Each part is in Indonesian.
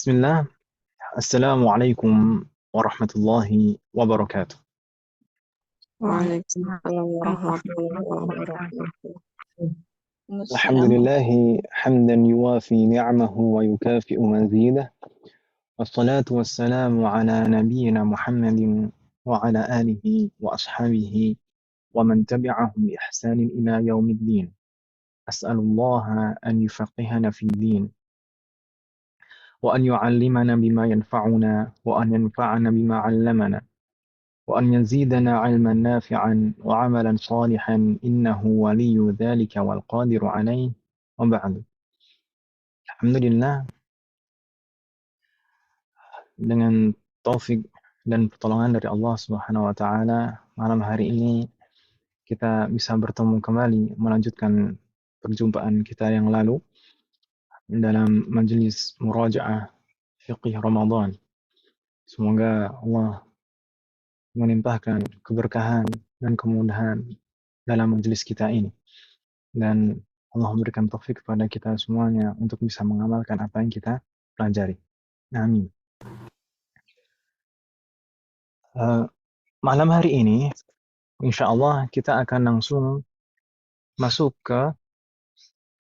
بسم الله. السلام عليكم ورحمة الله وبركاته. وعليكم السلام ورحمة الله وبركاته. الحمد السلام. لله حمدا يوافي نعمه ويكافئ مزيده، والصلاة والسلام على نبينا محمد وعلى آله وأصحابه ومن تبعهم بإحسان إلى يوم الدين. أسأل الله أن يفقهنا في الدين، وأن يعلمنا بما ينفعنا، وأن ينفعنا بما علمنا، وأن يزيدنا علما نافعا وعملا صالحا إنه ولي ذلك والقادر عليه. وبعد. Alhamdulillah, dengan taufik dan pertolongan dari Allah Subhanahu wa taala, malam hari ini kita bisa bertemu kembali melanjutkan perjumpaan kita yang lalu dalam majelis murajaah fiqih Ramadan. Semoga Allah menimpahkan keberkahan dan kemudahan dalam majelis kita ini, dan Allah memberikan taufik kepada kita semuanya untuk bisa mengamalkan apa yang kita pelajari. Amin. Malam hari ini, insya Allah kita akan langsung masuk ke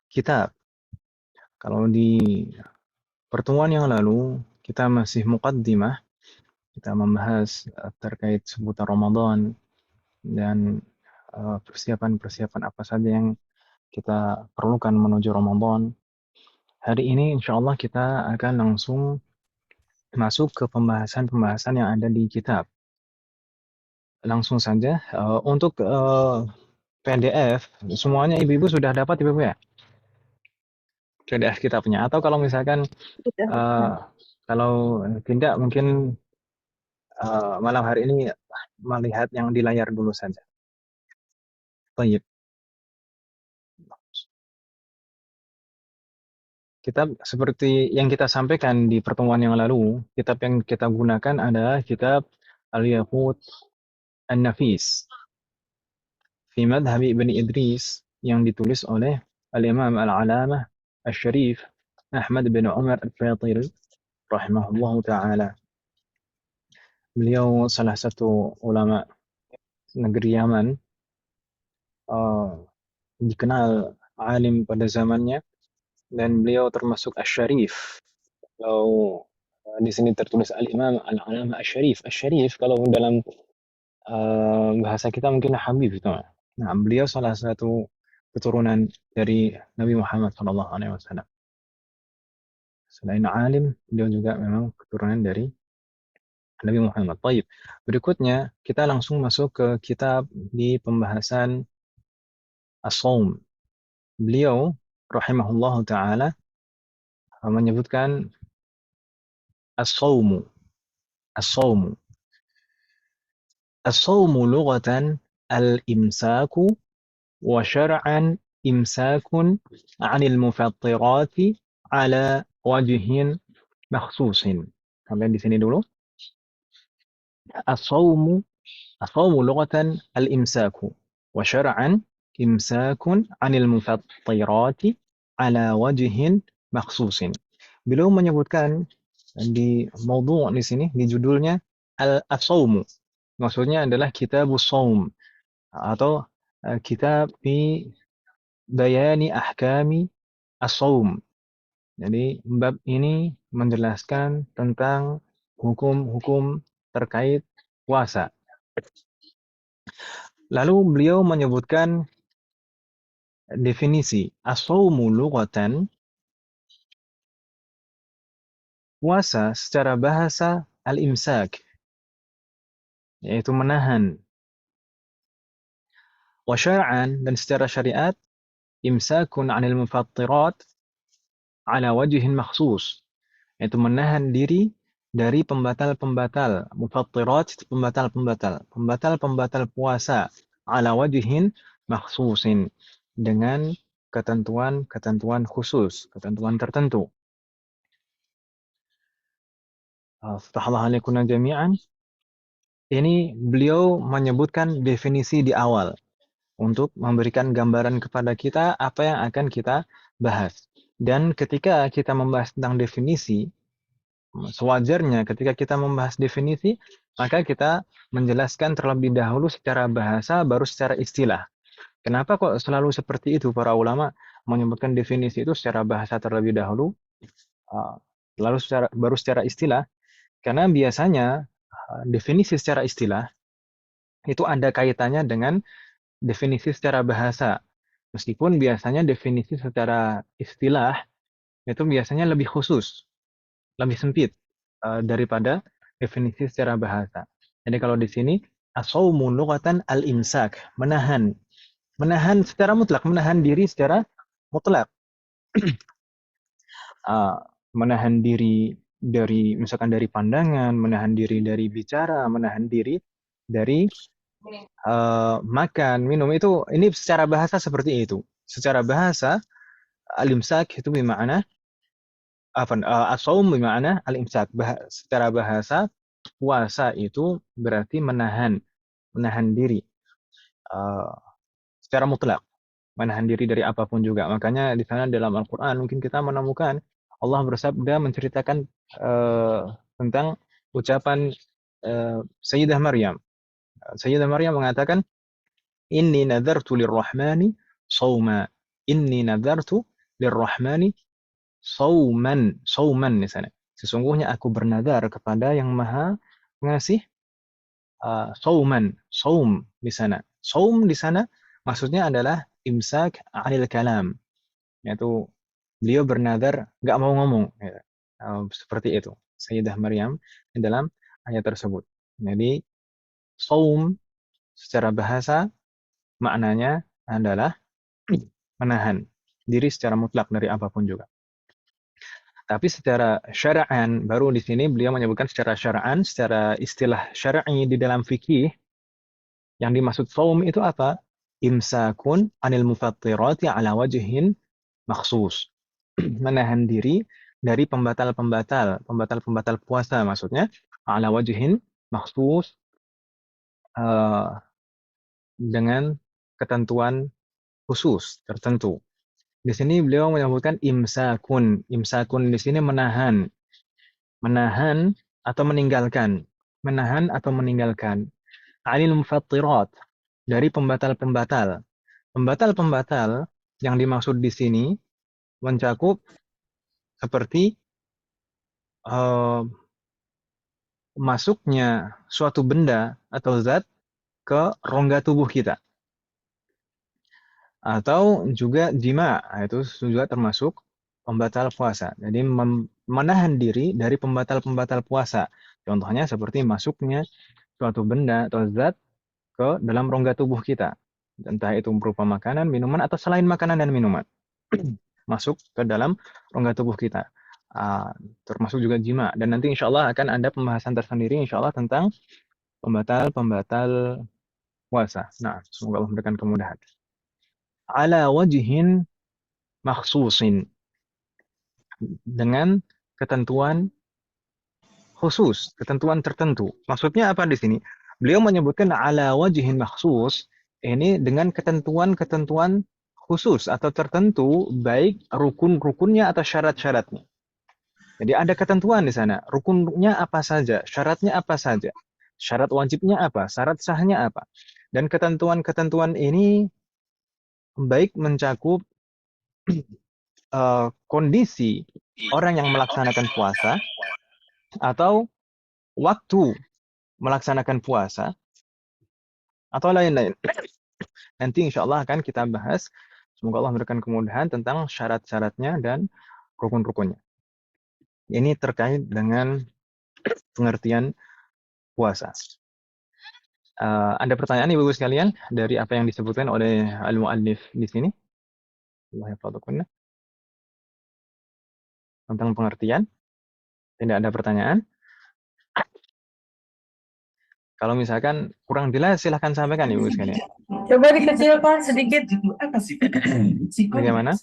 kitab. Kalau di pertemuan yang lalu, kita masih muqaddimah, kita membahas terkait seputar Ramadan dan persiapan-persiapan apa saja yang kita perlukan menuju Ramadan. Hari ini insya Allah kita akan langsung masuk ke pembahasan-pembahasan yang ada di kitab. Langsung saja, untuk PDF, semuanya ibu-ibu sudah dapat ibu-ibu ya? PDF kitabnya. Atau kalau misalkan, kalau tidak mungkin malam hari ini melihat yang di layar dulu saja. Baik. Kitab seperti yang kita sampaikan di pertemuan yang lalu, kitab yang kita gunakan adalah kitab Al-Yaqut An-Nafis fi Madhhab Ibn Idris yang ditulis oleh Al-Imam Al-Alamah Al-Syarif Ahmad bin Umar Al-Fatiri rahimahullahu ta'ala. Beliau salah satu ulama negeri Yaman, dikenal alim pada zamannya, dan beliau termasuk Asy-Syarif. Kalau di sini tertulis Al-Imam Al-Alamah Asy-Syarif. Asy-Syarif kalau dalam bahasa kita mungkin Habib itu. Nah, beliau salah satu keturunan dari Nabi Muhammad SAW. Selain alim, beliau juga memang keturunan dari Nabi Muhammad. Baik. Berikutnya kita langsung masuk ke kitab di pembahasan As-Shaum. Beliau rahimahullahu taala menyebutkan as-shaumu. As-shaumu. As-shaumu lughatan al-imsaku wa syar'an imsakun 'anil mufattirati ala wajhin makhsusin. Sampai di sini dulu. As-shaumu lughatan al-imsaku wa syar'an imsakun 'anil mufattirati ala wajhin makhsusin. Beliau menyebutkan di maudhu' di sini, di judulnya Al-Shaumu. Maksudnya adalah Kitabus Shaum atau kitab fi bayani ahkami as-shaum. Jadi bab ini menjelaskan tentang hukum-hukum terkait puasa. Lalu beliau menyebutkan definisi as-shaumu lughatan. Puasa secara bahasa al-imsak, yaitu menahan. Wa syar'an, dan secara syariat imsakun 'anil mufattirat ala wajhin makhsus, yaitu menahan diri dari pembatal-pembatal. Mufattirat, pembatal-pembatal puasa, ala wajhin makhsusin, dengan ketentuan-ketentuan khusus, ketentuan tertentu. Fatahallahu alaikum jami'an. Ini beliau menyebutkan definisi di awal untuk memberikan gambaran kepada kita apa yang akan kita bahas. Dan ketika kita membahas tentang definisi, sewajarnya ketika kita membahas definisi, maka kita menjelaskan terlebih dahulu secara bahasa, baru secara istilah. Kenapa kok selalu seperti itu para ulama menyebutkan definisi itu secara bahasa terlebih dahulu, uh, lalu baru secara istilah? Karena biasanya definisi secara istilah itu ada kaitannya dengan definisi secara bahasa. Meskipun biasanya definisi secara istilah itu biasanya lebih khusus, lebih sempit daripada definisi secara bahasa. Jadi kalau di sini as-shaumu lughatan al-imsak, menahan. Menahan secara mutlak, menahan diri secara mutlak. Menahan diri dari misalkan dari pandangan, menahan diri dari bicara, menahan diri dari makan, minum, itu ini secara bahasa seperti itu. Secara bahasa al-imsak itu bermakna as-shaum bermakna al-imsak. Secara bahasa puasa itu berarti menahan, menahan diri uh, secara mutlak, menahan diri dari apapun juga. Makanya di sana dalam Al-Qur'an mungkin kita menemukan Allah bersabda menceritakan tentang ucapan Sayyidah Maryam. Sayyidah Maryam mengatakan, Inni nadartu lirrahmani sawma. Inni nadartu lirrahmani sawman. Sawman di sana. Sesungguhnya aku bernadar kepada yang maha pengasih sawman. Sawm di sana. Sawm di sana maksudnya adalah imsak anil kalam. Yaitu beliau bernadar nggak mau ngomong. Ya. Seperti itu. Sayyidah Maryam di dalam ayat tersebut. Jadi, saum secara bahasa maknanya adalah menahan diri secara mutlak dari apapun juga. Tapi secara syara'an, baru di sini beliau menyebutkan secara syara'an, secara istilah syar'i di dalam fikih, yang dimaksud saum itu apa? Imsakun anil mufattirati ala wajhin maksus. Menahan diri dari pembatal-pembatal, pembatal-pembatal puasa maksudnya, ala wajhin maksus, dengan ketentuan khusus tertentu. Di sini beliau menyebutkan imsakun. Imsakun di sini menahan, menahan atau meninggalkan, menahan atau meninggalkan. Anil mufattirat, dari pembatal-pembatal. Pembatal-pembatal yang dimaksud di sini mencakup seperti masuknya suatu benda atau zat ke rongga tubuh kita. Atau juga jima, itu juga termasuk pembatal puasa. Jadi menahan diri dari pembatal-pembatal puasa. Contohnya seperti masuknya suatu benda atau zat ke dalam rongga tubuh kita. Entah itu berupa makanan, minuman, atau selain makanan dan minuman. Masuk ke dalam rongga tubuh kita. Termasuk juga jima. Dan nanti insya Allah akan ada pembahasan tersendiri insya Allah tentang pembatal-pembatal puasa. Nah, semoga Allah memberikan kemudahan. Ala wajhin makhsusin, dengan ketentuan khusus, ketentuan tertentu. Maksudnya apa di sini? Beliau menyebutkan ala wajhin makhsus ini dengan ketentuan-ketentuan khusus atau tertentu, baik rukun-rukunnya atau syarat-syaratnya. Jadi ada ketentuan di sana, rukunnya apa saja, syaratnya apa saja, syarat wajibnya apa, syarat sahnya apa. Dan ketentuan-ketentuan ini baik mencakup kondisi orang yang melaksanakan puasa atau waktu melaksanakan puasa atau lain-lain. Nanti insya Allah akan kita bahas. Semoga Allah memberikan kemudahan tentang syarat-syaratnya dan rukun-rukunnya. Ini terkait dengan pengertian puasa. Ada pertanyaan Ibu sekalian dari apa yang disebutkan oleh al-muallif di sini? Allah yahfadzukunna. Tentang pengertian? Tidak ada pertanyaan? Kalau misalkan kurang jelas, silahkan sampaikan Ibu sekalian. Coba dikecilkan sedikit. Bagaimana?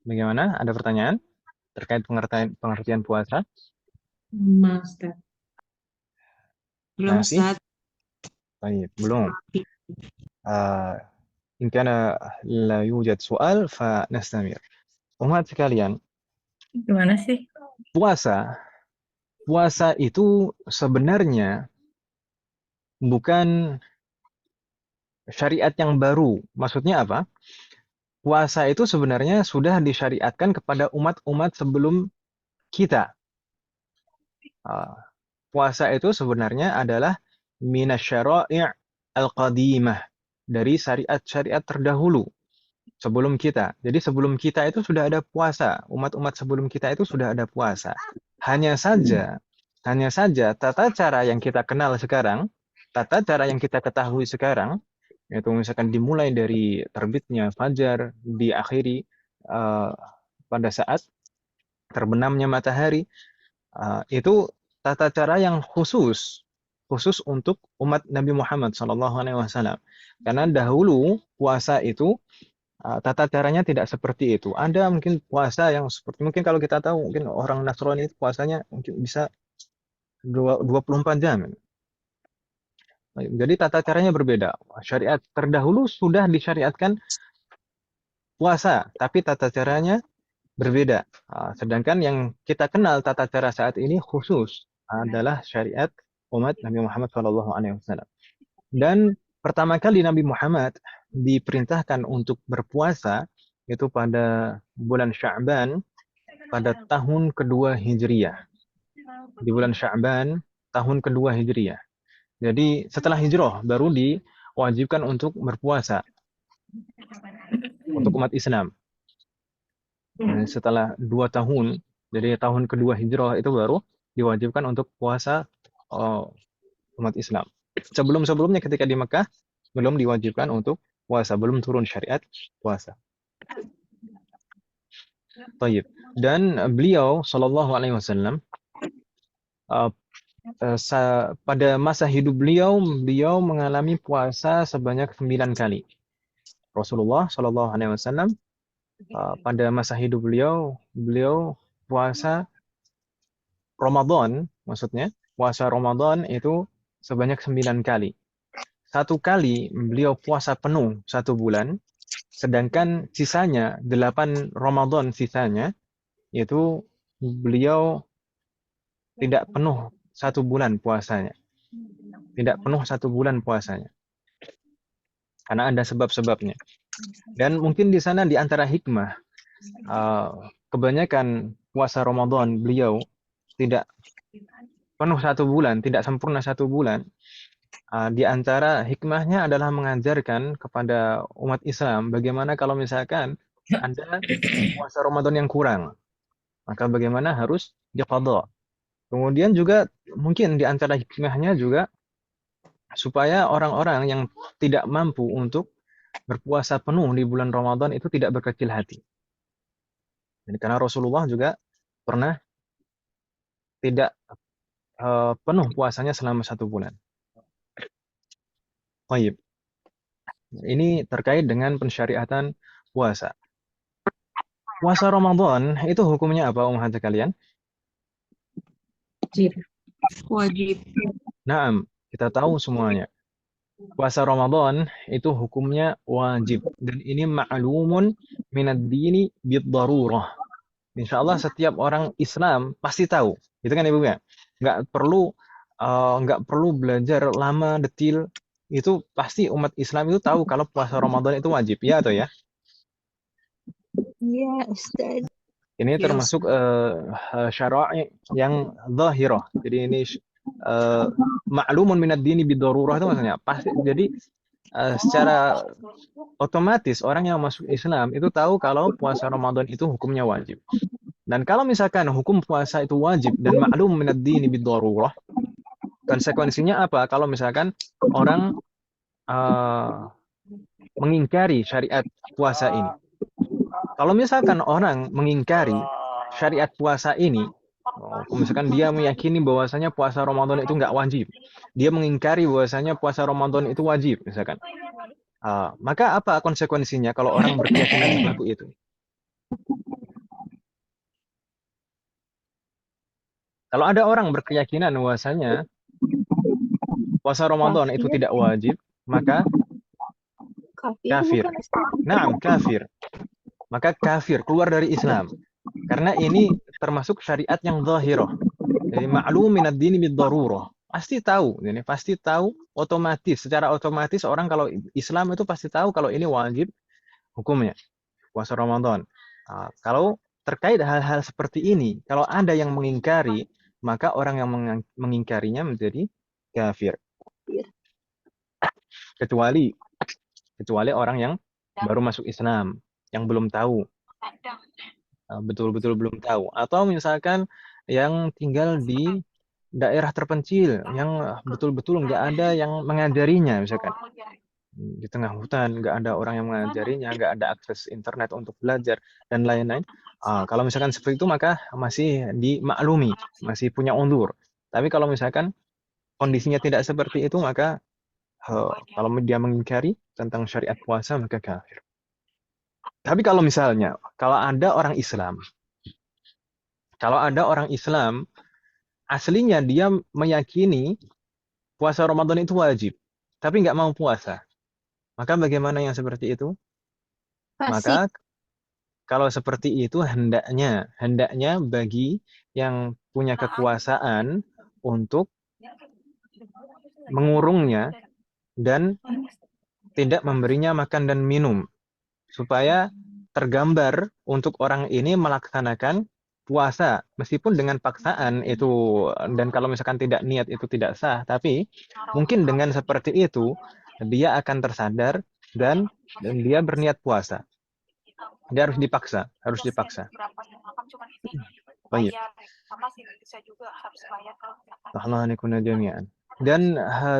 Bagaimana? Ada pertanyaan terkait pengertian puasa? Master. Belum, Masih? Ustaz. Baik, belum. In kana la yujad soal, fa nastamir. Umat sekalian, Gimana sih? puasa, puasa itu sebenarnya bukan syariat yang baru. Maksudnya apa? Puasa itu sebenarnya sudah disyariatkan kepada umat-umat sebelum kita. Ah, puasa itu sebenarnya adalah minasyara'i' al-qadimah, dari syariat-syariat terdahulu sebelum kita. Jadi sebelum kita itu sudah ada puasa. Umat-umat sebelum kita itu sudah ada puasa. Hanya saja, hanya saja tata cara yang kita kenal sekarang, tata cara yang kita ketahui sekarang, yaitu misalkan dimulai dari terbitnya fajar, diakhiri uh, pada saat terbenamnya matahari, itu tata cara yang khusus, khusus untuk umat Nabi Muhammad SAW. Karena dahulu puasa itu tata caranya tidak seperti itu. Ada mungkin puasa yang seperti, mungkin kalau kita tahu, mungkin orang Nasrani itu puasanya mungkin bisa 24 jam. Jadi tata caranya berbeda. Syariat terdahulu sudah disyariatkan puasa, tapi tata caranya berbeda. Sedangkan yang kita kenal tata cara saat ini khusus adalah syariat umat Nabi Muhammad SAW. Dan pertama kali Nabi Muhammad diperintahkan untuk berpuasa itu pada bulan Sya'ban pada tahun kedua Hijriyah. Di bulan Sya'ban tahun kedua Hijriyah. Jadi setelah hijrah baru diwajibkan untuk berpuasa untuk umat Islam. Setelah 2 tahun, jadi tahun kedua hijrah itu baru diwajibkan untuk puasa umat Islam. Sebelum-sebelumnya ketika di Mekah belum diwajibkan untuk puasa, belum turun syariat puasa. Tayyib. Dan beliau Shallallahu Alaihi Wasallam pada masa hidup beliau mengalami puasa sebanyak 9 kali. Rasulullah Shallallahu Alaihi Wasallam pada masa hidup beliau puasa Ramadan, maksudnya puasa Ramadan itu sebanyak 9 kali. 1 kali beliau puasa penuh 1 bulan, sedangkan sisanya 8 Ramadan sisanya itu beliau tidak penuh 1 bulan puasanya. Tidak penuh 1 bulan puasanya. Karena ada sebab-sebabnya. Dan mungkin di sana di antara hikmah, kebanyakan puasa Ramadan beliau tidak penuh 1 bulan, tidak sempurna 1 bulan. Di antara hikmahnya adalah mengajarkan kepada umat Islam bagaimana kalau misalkan Anda puasa Ramadan yang kurang, maka bagaimana harus diqadha. Kemudian juga mungkin di antara hikmahnya juga supaya orang-orang yang tidak mampu untuk berpuasa penuh di bulan Ramadan itu tidak berkecil hati. Jadi karena Rasulullah juga pernah tidak penuh puasanya selama 1 bulan. Baik. Ini terkait dengan pensyariatan puasa. Puasa Ramadan itu hukumnya apa, umat sekalian? Wajib. Wajib. Naam, kita tahu semuanya. Puasa Ramadan itu hukumnya wajib. Dan ini ma'lumun minad dini bid-darurah. Insya Allah setiap orang Islam pasti tahu. Itu kan Ibu ya? Nggak perlu belajar lama, detil. Itu pasti umat Islam itu tahu kalau puasa Ramadan itu wajib. Ya atau ya? Iya, Ustaz. Ini Ya, termasuk syara'i yang zahirah. Jadi ini ma'lumun minad dini bid-darurah itu maksudnya. Pasti, jadi secara otomatis orang yang masuk Islam itu tahu kalau puasa Ramadan itu hukumnya wajib. Dan kalau misalkan hukum puasa itu wajib dan ma'lum minad dini bid-darurah, konsekuensinya apa? Kalau misalkan orang mengingkari syariat puasa ini. Kalau misalkan orang mengingkari syariat puasa ini, misalkan dia meyakini bahwasanya puasa Ramadan itu nggak wajib, dia mengingkari bahwasanya puasa Ramadan itu wajib, misalkan, maka apa konsekuensinya kalau orang berkeyakinan seperti itu? Kalau ada orang berkeyakinan bahwasanya puasa Ramadan itu tidak wajib, maka Kafir Kafir. bukan Ustaz? Naam, kafir. Maka kafir, keluar dari Islam. Karena ini termasuk syariat yang zahirah. Jadi ma'lum minad dini bid-darurah. Pasti tahu, ini pasti tahu otomatis, secara otomatis orang kalau Islam itu pasti tahu kalau ini wajib hukumnya, puasa Ramadan. Kalau terkait hal-hal seperti ini, kalau ada yang mengingkari, maka orang yang mengingkarinya menjadi kafir. Kecuali orang yang baru masuk Islam, yang belum tahu, betul-betul belum tahu. Atau misalkan yang tinggal di daerah terpencil, yang betul-betul nggak ada yang mengajarinya, misalkan di tengah hutan, nggak ada orang yang mengajarinya, nggak ada akses internet untuk belajar, dan lain-lain. Kalau misalkan seperti itu, maka masih dimaklumi, masih punya undur. Tapi kalau misalkan kondisinya tidak seperti itu, maka kalau dia mengingkari tentang syariat puasa, maka kafir. Tapi kalau misalnya, kalau ada orang Islam, aslinya dia meyakini puasa Ramadan itu wajib, tapi nggak mau puasa. Maka bagaimana yang seperti itu? Fasik. Maka kalau seperti itu hendaknya bagi yang punya kekuasaan untuk mengurungnya dan tidak memberinya makan dan minum, supaya tergambar untuk orang ini melaksanakan puasa meskipun dengan paksaan itu, dan kalau misalkan tidak niat itu tidak sah, tapi mungkin dengan seperti itu dia akan tersadar dan dia berniat puasa. Dia harus dipaksa. Baik. Dan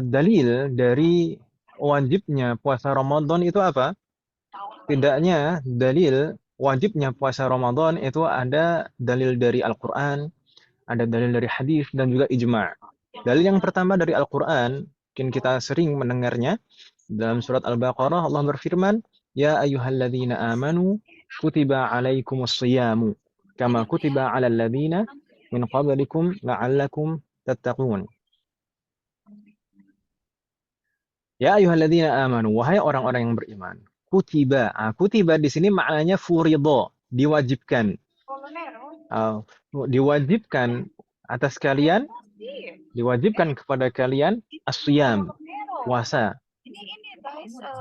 dalil dari wajibnya puasa Ramadan itu apa? Tidaknya dalil wajibnya puasa Ramadan itu ada dalil dari Al-Quran, ada dalil dari hadis, dan juga ijma'. Dalil yang pertama dari Al-Quran, mungkin kita sering mendengarnya, dalam surat Al-Baqarah Allah berfirman, Ya ayyuhalladzina amanu, kutiba alaikumus siyamu, kama kutiba alal ladzina min qablikum la'allakum tattaqun. Ya ayyuhalladzina amanu, wahai orang-orang yang beriman. Kutiba. Kutiba di sini maknanya furidho, diwajibkan. Diwajibkan atas kalian, diwajibkan kepada kalian as-siyam, puasa.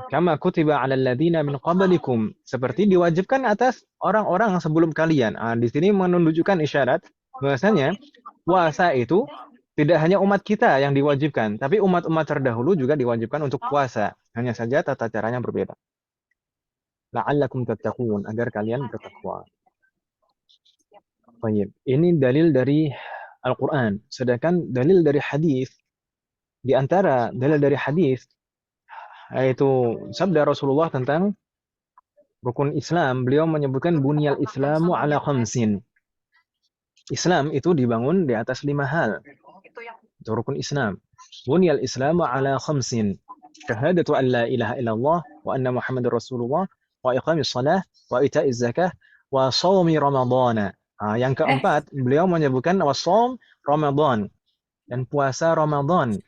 Kama kutiba 'alal ladzina min qablikum, seperti diwajibkan atas orang-orang sebelum kalian. Di sini menunjukkan isyarat bahwasanya puasa itu tidak hanya umat kita yang diwajibkan, tapi umat-umat terdahulu juga diwajibkan untuk puasa. Hanya saja tata caranya berbeda. La'allakum tattaqun, agar kalian bertakwa. Baik, ini dalil dari Al-Quran. Sedangkan dalil dari hadis, di antara dalil dari hadis yaitu sabda Rasulullah tentang rukun Islam. Beliau menyebutkan bunyal Islamu ala khamsin. Islam itu dibangun di atas 5 hal. Itu rukun Islam. Bunyal Islamu ala khamsin. Syahadatu an la ilaha illallah wa anna Muhammadur Rasulullah wa iqamis shalah wa ita'iz zakah wa shaumi ramadhana. Yang keempat, beliau menyebutkan shaum Ramadan dan puasa Ramadan.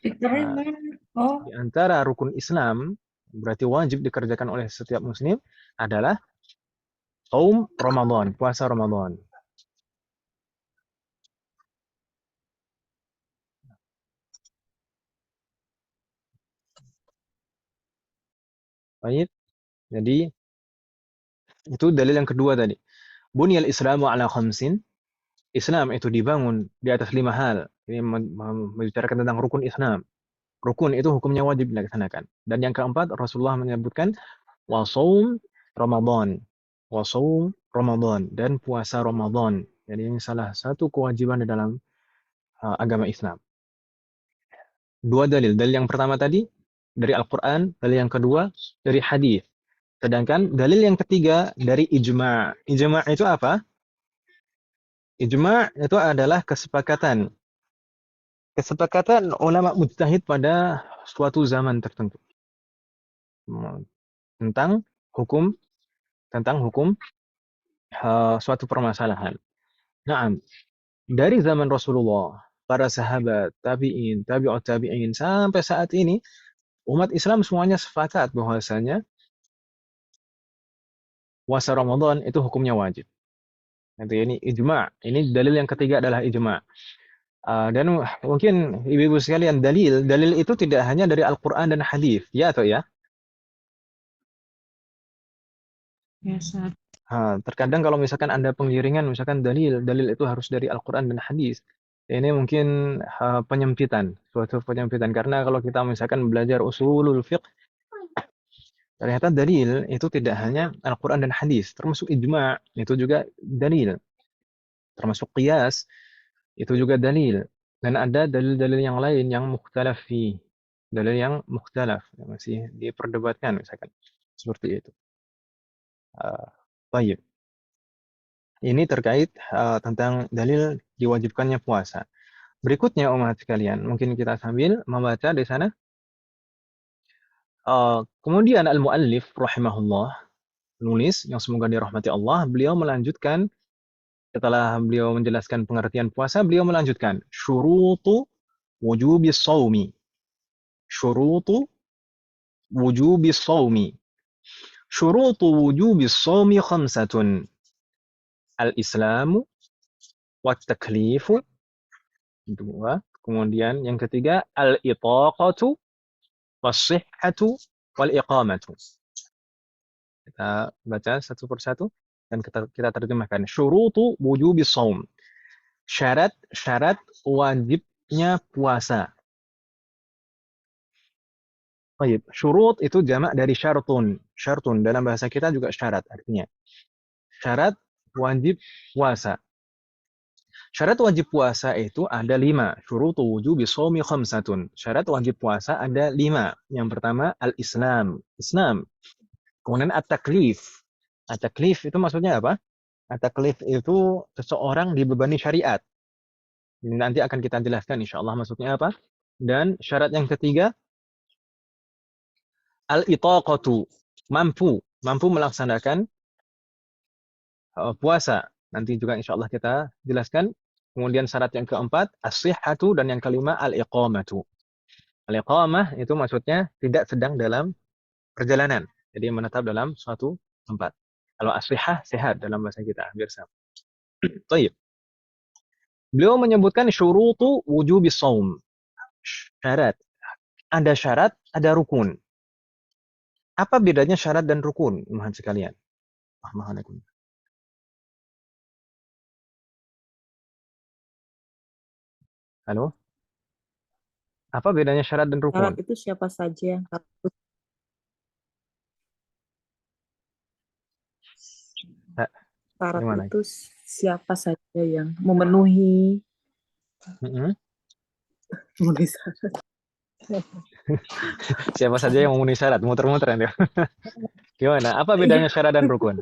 Di antara rukun Islam, berarti wajib dikerjakan oleh setiap muslim, adalah shaum Ramadan, puasa Ramadan. Baik. Jadi itu dalil yang kedua tadi. Bunyal Islamu ala khamsin. Islam itu dibangun di atas 5 hal. Ini membicarakan tentang rukun Islam. Rukun itu hukumnya wajib dilaksanakan. Dan yang keempat, Rasulullah menyebutkan wasaum Ramadan. Wasaum Ramadan dan puasa Ramadan. Jadi ini salah satu kewajiban di dalam agama Islam. Dua dalil. Dalil yang pertama tadi dari Al-Quran, dalil yang kedua dari hadis. Sedangkan dalil yang ketiga dari ijma'. Ijma' itu apa? Ijma' itu adalah kesepakatan ulama mujtahid pada suatu zaman tertentu tentang hukum suatu permasalahan. Nah, dari zaman Rasulullah, para sahabat, tabi'in, tabi'ut tabi'in sampai saat ini, umat Islam semuanya sepakat bahwasanya puasa Ramadan itu hukumnya wajib. Nanti ini ijma. Ini dalil yang ketiga adalah ijma. Dan mungkin ibu-ibu sekalian, dalil itu tidak hanya dari Al-Quran dan hadis, ya atau ya? Ya, Ustaz. Terkadang kalau misalkan ada penggiringan, misalkan dalil itu harus dari Al-Quran dan hadis. Ini mungkin penyempitan, suatu penyempitan. Karena kalau kita misalkan belajar usulul fiqh, ternyata dalil itu tidak hanya Al-Quran dan hadis, termasuk ijma, itu juga dalil. Termasuk qiyas, itu juga dalil. Dan ada dalil-dalil yang lain yang mukhtalaf fi. Dalil yang mukhtalaf, yang masih diperdebatkan misalkan. Seperti itu. Baik. Ini terkait tentang dalil diwajibkannya puasa. Berikutnya umat sekalian, mungkin kita sambil membaca di sana. Kemudian al-muallif rahimahullah, nulis yang semoga dirahmati Allah, beliau melanjutkan setelah beliau menjelaskan pengertian puasa, beliau melanjutkan syurutu wujubis shaumi. Syurutu wujubis shaumi. Syurutu wujubis shaumi khamsatun. Al-islamu wat taklifu. Dua. Kemudian yang ketiga al-itaqatu was-sihhatu wal-iqamatu. Kita baca satu persatu dan kita terjemahkan. Syurutu wujubis shaum. Syarat wajibnya puasa. Baik, syurut itu jamak dari syartun. Syartun dalam bahasa kita juga syarat artinya. Syarat wajib puasa. Syarat wajib puasa itu ada 5. Syurutu wujubi shaumi khamsatun. Syarat wajib puasa ada 5. Yang pertama al-Islam. Islam. Kemudian at-taklif. At-taklif itu maksudnya apa? At-taklif itu seseorang dibebani syariat. Ini nanti akan kita jelaskan insyaallah maksudnya apa. Dan syarat yang ketiga al-itaqatu. Mampu melaksanakan puasa. Nanti juga insyaallah kita jelaskan. Kemudian syarat yang keempat as-sihhatu dan yang kelima al-iqamatu. Al-iqamah itu maksudnya tidak sedang dalam perjalanan. Jadi menetap dalam suatu tempat. Kalau as-sihhah sehat dalam bahasa kita, biar sama. Baik. Beliau menyebutkan syurutu wujubis shaum. Syarat. Ada syarat, ada rukun. Apa bedanya syarat dan rukun, mohon sekalian? Halo? Apa bedanya syarat dan Syarat rukun? itu siapa saja yang harus Ha, syarat Gimana? itu siapa saja yang memenuhi memenuhi syarat. Siapa saja yang memenuhi syarat? Muter-muter nanti. Gimana? Apa bedanya syarat dan rukun?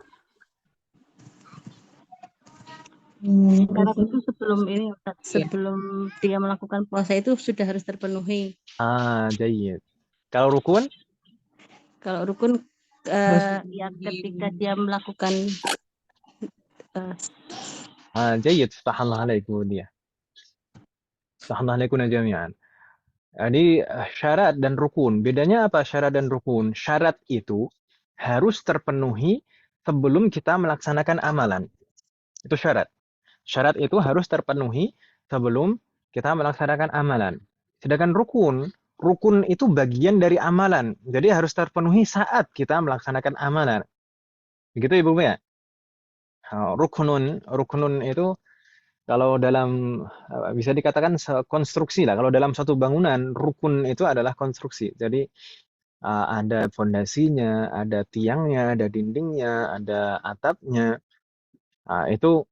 Syarat itu sebelum ini, sebelum dia melakukan puasa itu sudah harus terpenuhi. Jayid. Kalau rukun? Kalau rukun ya ketika dia melakukan Jayid. Tahallah alaikum dia. Tahallah alaikum jami'an. Jadi syarat dan rukun. Bedanya apa syarat dan rukun? Syarat itu harus terpenuhi sebelum kita melaksanakan amalan. Itu syarat. Syarat itu harus terpenuhi sebelum kita melaksanakan amalan. Sedangkan rukun itu bagian dari amalan. Jadi harus terpenuhi saat kita melaksanakan amalan. Begitu Ibu ya? Rukunun itu kalau dalam bisa dikatakan konstruksi lah. Kalau dalam satu bangunan, rukun itu adalah konstruksi. Jadi ada fondasinya, ada tiangnya, ada dindingnya, ada atapnya. Itu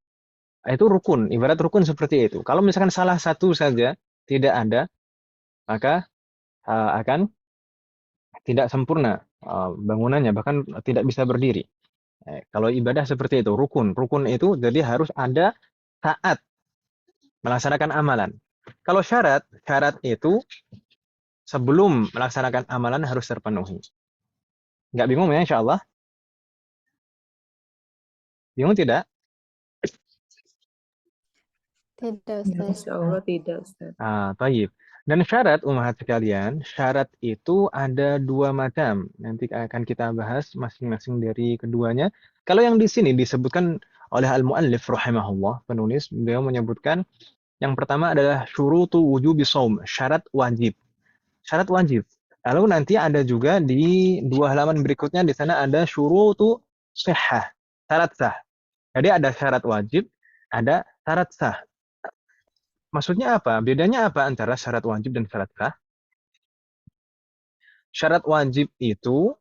rukun. Ibarat rukun seperti itu. Kalau misalkan salah satu saja tidak ada, maka akan tidak sempurna bangunannya, bahkan tidak bisa berdiri. Kalau ibadah seperti itu, rukun. Rukun itu jadi harus ada saat melaksanakan amalan. Kalau syarat itu sebelum melaksanakan amalan harus terpenuhi. Nggak bingung ya insya Allah? Bingung tidak? Tidak, Ya, Ustaz. Insya Allah tidak, Ustaz. Baik. Dan syarat ummahat sekalian, syarat itu ada dua macam. Nanti akan kita bahas masing-masing dari keduanya. Kalau yang di sini disebutkan oleh al-muallif rahimahullah, penulis, beliau menyebutkan yang pertama adalah syurutu wujubi shaum, syarat wajib. Syarat wajib. Lalu nanti ada juga di dua halaman berikutnya di sana ada syurutu sihhah, syarat sah. Jadi ada syarat wajib, ada syarat sah. Maksudnya apa? Bedanya apa antara syarat wajib dan syarat sah? Syarat wajib itu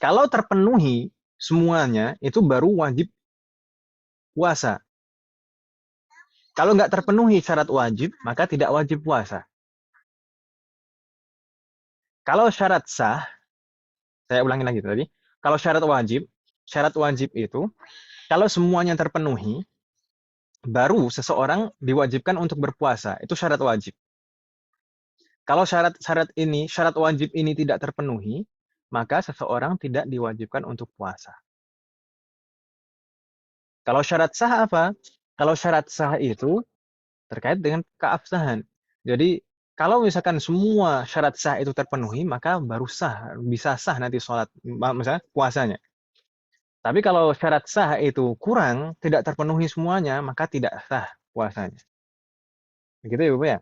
kalau terpenuhi semuanya itu baru wajib puasa. Kalau nggak terpenuhi syarat wajib, maka tidak wajib puasa. Kalau syarat sah, saya ulangi lagi tadi. Kalau syarat wajib itu kalau semuanya terpenuhi, baru seseorang diwajibkan untuk berpuasa. Itu syarat wajib. Kalau syarat wajib ini tidak terpenuhi, maka seseorang tidak diwajibkan untuk puasa. Kalau syarat sah apa? Kalau syarat sah itu terkait dengan keabsahan. Jadi kalau misalkan semua syarat sah itu terpenuhi, maka baru sah, bisa sah nanti sholat, misalnya puasanya. Tapi kalau syarat sah itu kurang, tidak terpenuhi semuanya, maka tidak sah puasanya. Begitu ya, Bapak ya?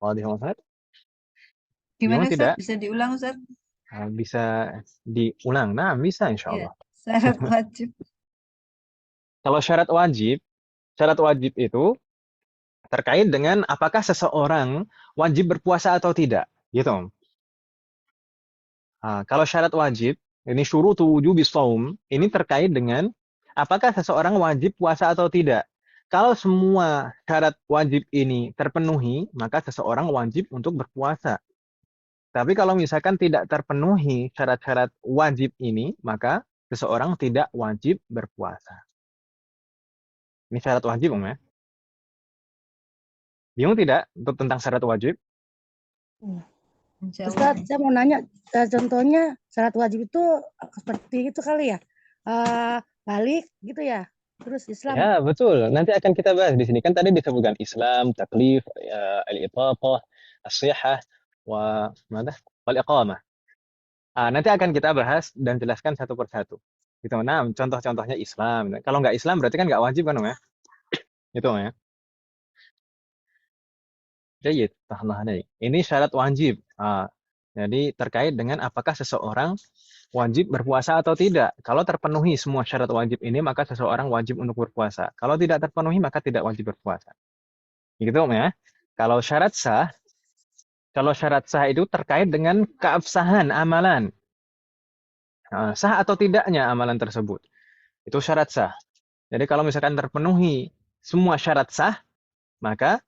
Wadih Ustaz? Gimana Bingung Ustaz? tidak? Bisa diulang Ustaz? Bisa diulang. Nah, bisa insya Iya, Allah. syarat wajib. Kalau syarat wajib itu terkait dengan apakah seseorang wajib berpuasa atau tidak. Gitu. Kalau syarat wajib, ini syurutu wujubi shaum, ini terkait dengan apakah seseorang wajib puasa atau tidak. Kalau semua syarat wajib ini terpenuhi, maka seseorang wajib untuk berpuasa. Tapi kalau misalkan tidak terpenuhi syarat-syarat wajib ini, maka seseorang tidak wajib berpuasa. Ini syarat wajib, ya. Bingung tidak untuk tentang syarat wajib? Insya Allah. Ustaz, saya mau nanya, contohnya syarat wajib itu seperti itu kali ya? Balik gitu ya? Terus Islam. Ya, betul. Nanti akan kita bahas di sini. Kan tadi disebutkan Islam, taklif, al-itatah, as-sihah, wal-iqamah. Nanti akan kita bahas dan jelaskan satu persatu. Gitu. Nah, contoh-contohnya Islam. Kalau nggak Islam berarti kan nggak wajib kan, ya? Gitu, ya. Jadi, ini syarat wajib. Jadi terkait dengan apakah seseorang wajib berpuasa atau tidak. Kalau terpenuhi semua syarat wajib ini, maka seseorang wajib untuk berpuasa. Kalau tidak terpenuhi, maka tidak wajib berpuasa. Gitu, ya. Kalau syarat sah itu terkait dengan keabsahan amalan. Sah atau tidaknya amalan tersebut. Itu syarat sah. Jadi kalau misalkan terpenuhi semua syarat sah, maka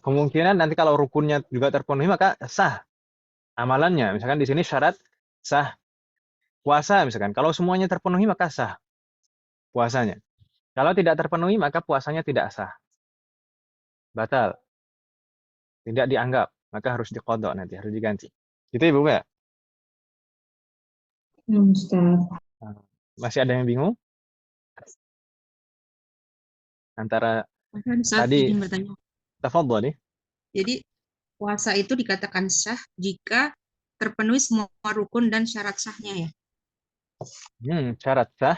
kemungkinan nanti kalau rukunnya juga terpenuhi, maka sah amalannya. Misalkan di sini syarat sah puasa, misalkan. Kalau semuanya terpenuhi, maka sah puasanya. Kalau tidak terpenuhi, maka puasanya tidak sah. Batal. Tidak dianggap. Maka harus diqadha nanti, harus diganti. Gitu ya, Bu ya? Ustaz. Masih ada yang bingung? Antara Ustaz, tadi, izin bertanya. tafadhol nih. Jadi puasa itu dikatakan sah jika terpenuhi semua rukun dan syarat sahnya ya? Syarat sah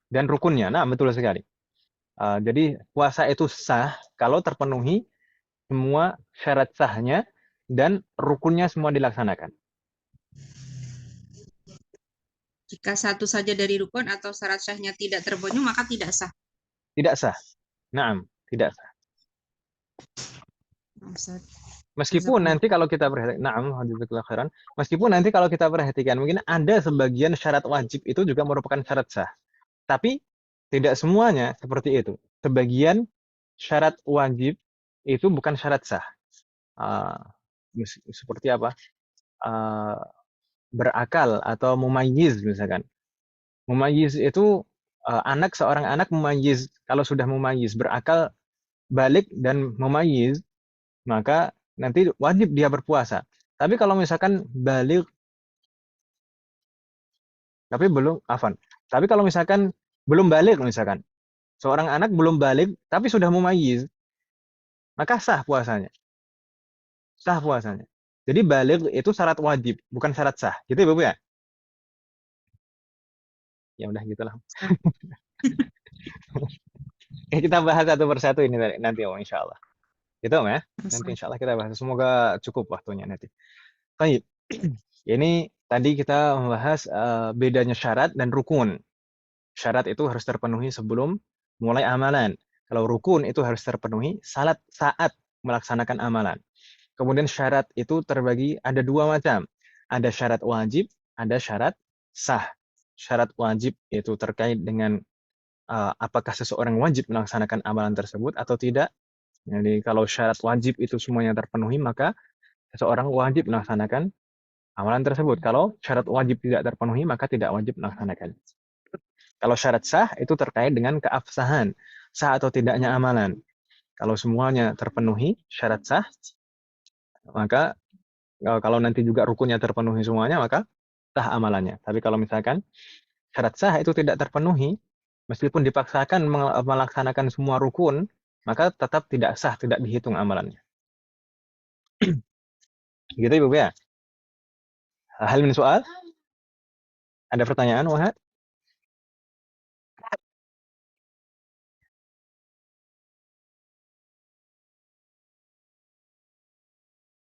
dan rukunnya. Nah, betul sekali. Jadi puasa itu sah kalau terpenuhi semua syarat sahnya dan rukunnya semua dilaksanakan. Jika satu saja dari rukun atau syarat sahnya tidak terpenuhi, maka tidak sah. Tidak sah. Naam, tidak sah. Ustaz. Meskipun nanti kalau kita perhatikan, meskipun nanti kalau kita perhatikan, mungkin ada sebagian syarat wajib itu juga merupakan syarat sah. Tapi tidak semuanya seperti itu. Sebagian syarat wajib itu bukan syarat sah. Seperti apa? Berakal atau mumayyiz misalkan. Mumayyiz itu seorang anak mumayyiz. Kalau sudah mumayyiz, berakal, balik dan mumayyiz, maka nanti wajib dia berpuasa. Tapi kalau misalkan balik, tapi kalau misalkan belum balik misalkan, seorang anak belum balik tapi sudah mumayyiz, maka sah puasanya. Sah puasanya. Jadi balik itu syarat wajib, bukan syarat sah. Gitu ya, Bapak ya? Ya udah gitulah. Kita bahas satu persatu ini nanti insya Allah. Gitu ya. Nanti insya Allah kita bahas. Semoga cukup waktunya nanti. Baik. Ini tadi kita membahas bedanya syarat dan rukun. Syarat itu harus terpenuhi sebelum mulai amalan. Kalau rukun itu harus terpenuhi saat melaksanakan amalan. Kemudian syarat itu terbagi ada dua macam. Ada syarat wajib, ada syarat sah. Syarat wajib itu terkait dengan apakah seseorang wajib melaksanakan amalan tersebut atau tidak. Jadi kalau syarat wajib itu semuanya terpenuhi, maka seseorang wajib melaksanakan amalan tersebut. Kalau syarat wajib tidak terpenuhi, maka tidak wajib melaksanakan. Kalau syarat sah itu terkait dengan keabsahan, sah atau tidaknya amalan. Kalau semuanya terpenuhi syarat sah, maka kalau nanti juga rukunnya terpenuhi semuanya, maka sah amalannya. Tapi kalau misalkan syarat sah itu tidak terpenuhi, meskipun dipaksakan melaksanakan semua rukun, maka tetap tidak sah, tidak dihitung amalannya. Gitu Ibu ya? Hal min soal? Ada pertanyaan, Wahad?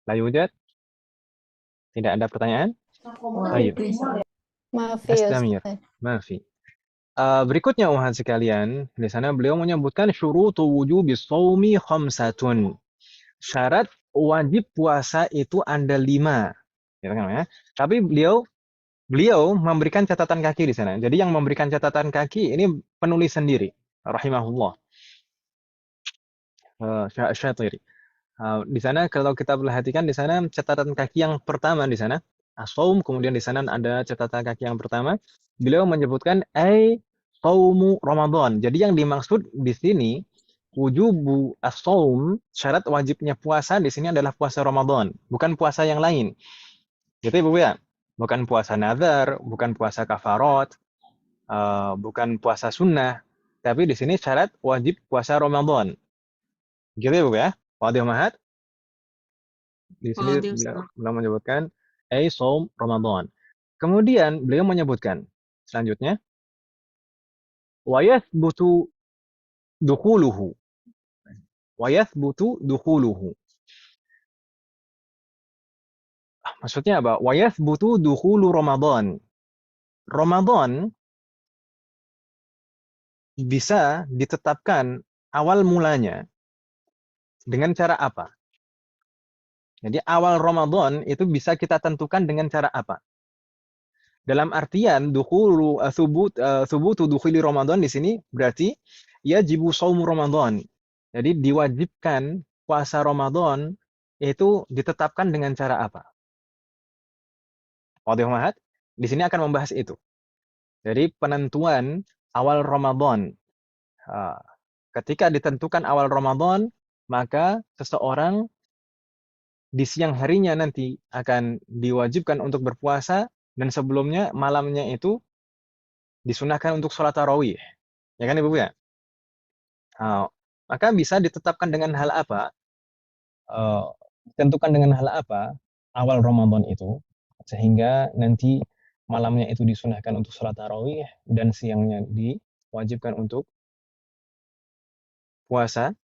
La yujad? Tidak ada pertanyaan? Baik. Maafi ya Astamir. Ustaz. Maafi. Berikutnya Wahad sekalian, di sana beliau menyebutkan syurutu wujubi shaumi khamsatun. Syarat wajib puasa itu ada 5. Gitu kan, ya? Tapi beliau memberikan catatan kaki di sana. Jadi yang memberikan catatan kaki ini penulis sendiri, rahimahullah. Syatiri. Di sana kalau kita perhatikan di sana catatan kaki yang pertama di sana as-shaum, kemudian di sana ada catatan kaki yang pertama beliau menyebutkan shaumu Ramadan. Jadi yang dimaksud di sini wujubu as-shaum, syarat wajibnya puasa di sini adalah puasa Ramadan, bukan puasa yang lain. Gitu Ibu ya? Bukan puasa nazar, bukan puasa kafarat, bukan puasa sunnah, tapi di sini syarat wajib puasa Ramadan. Gitu ya, Bu ya? Wadih Mahat? Di sini beliau menyebutkan shaum Ramadan. Kemudian beliau menyebutkan selanjutnya wa yathbutu dukhuluhu. Wa yathbutu dukhuluhu. Maksudnya apa? Wa yathbutu dukhulu Ramadan. Ramadan bisa ditetapkan awal mulanya dengan cara apa? Jadi awal Ramadan itu bisa kita tentukan dengan cara apa? Dalam artian dukhulu thubutu dukhuli Ramadan di sini berarti yajibu shaumu Ramadan. Jadi diwajibkan puasa Ramadan itu ditetapkan dengan cara apa? Wadih Mahat? Di sini akan membahas itu. Jadi penentuan awal Ramadan. Ketika ditentukan awal Ramadan, maka seseorang di siang harinya nanti akan diwajibkan untuk berpuasa dan sebelumnya malamnya itu disunahkan untuk sholat tarawih. Ya kan Ibu ya? Maka bisa ditetapkan dengan hal apa? Ditentukan dengan hal apa awal Ramadan itu sehingga nanti malamnya itu disunahkan untuk sholat tarawih dan siangnya diwajibkan untuk puasa.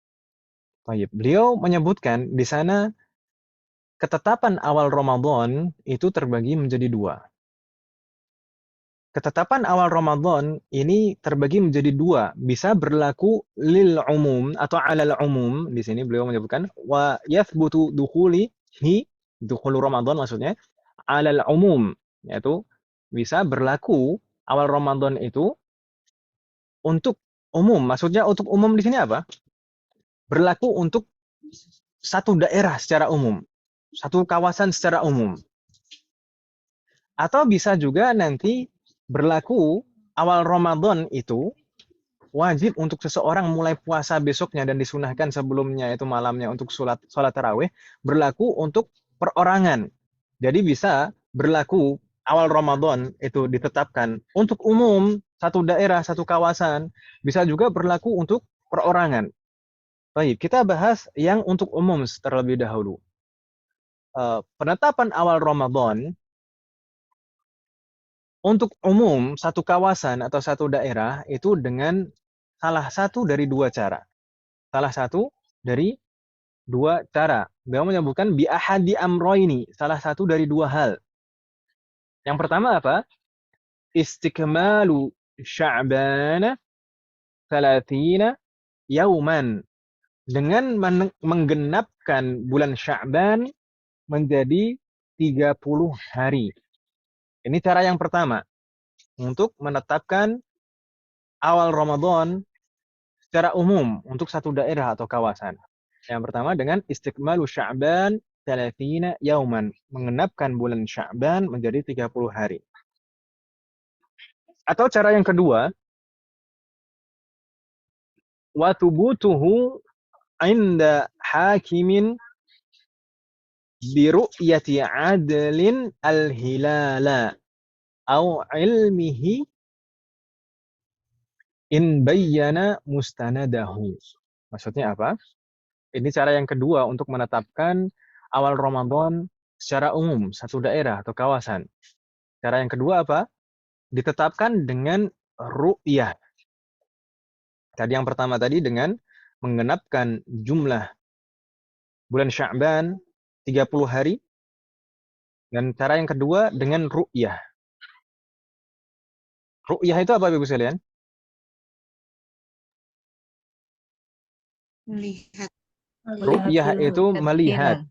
Baik. Beliau menyebutkan di sana ketetapan awal Ramadan itu terbagi menjadi 2. Ketetapan awal Ramadan ini terbagi menjadi 2, bisa berlaku lil umum atau alal umum. Di sini beliau menyebutkan wa yathbutu dukhulu Ramadan maksudnya alal umum, yaitu bisa berlaku awal Ramadan itu untuk umum. Maksudnya untuk umum di sini apa? Berlaku untuk satu daerah secara umum, satu kawasan secara umum. Atau bisa juga nanti berlaku awal Ramadan itu wajib untuk seseorang mulai puasa besoknya dan disunahkan sebelumnya itu malamnya untuk sholat tarawih, berlaku untuk perorangan. Jadi bisa berlaku awal Ramadan itu ditetapkan untuk umum satu daerah, satu kawasan, bisa juga berlaku untuk perorangan. Baik, kita bahas yang untuk umum terlebih dahulu. Penetapan awal Ramadan untuk umum satu kawasan atau satu daerah itu dengan salah satu dari dua cara. Salah satu dari dua cara. Beliau menyebutkan bi ahadi amroini, salah satu dari dua hal. Yang pertama apa? Istikmalu Sya'ban 30 yauman. Dengan menggenapkan bulan Sya'ban menjadi 30 hari. Ini cara yang pertama untuk menetapkan awal Ramadan secara umum untuk satu daerah atau kawasan. Yang pertama dengan istikmalu Sya'ban 30 yauman, mengenapkan bulan Sya'ban menjadi 30 hari. Atau cara yang kedua, wa tubutuhu 'inda hakimin bi ru'yati 'adlin al-hilala au ilmihi in bayyana mustanadahu. Maksudnya apa? Ini cara yang kedua untuk menetapkan awal Ramadan secara umum, satu daerah atau kawasan. Cara yang kedua apa? Ditetapkan dengan ru'yah. Tadi yang pertama tadi dengan menggenapkan jumlah bulan Sya'ban 30 hari. Dan cara yang kedua dengan ru'yah. Ru'yah itu apa Ibu sekalian? Melihat. Ru'yah itu melihat.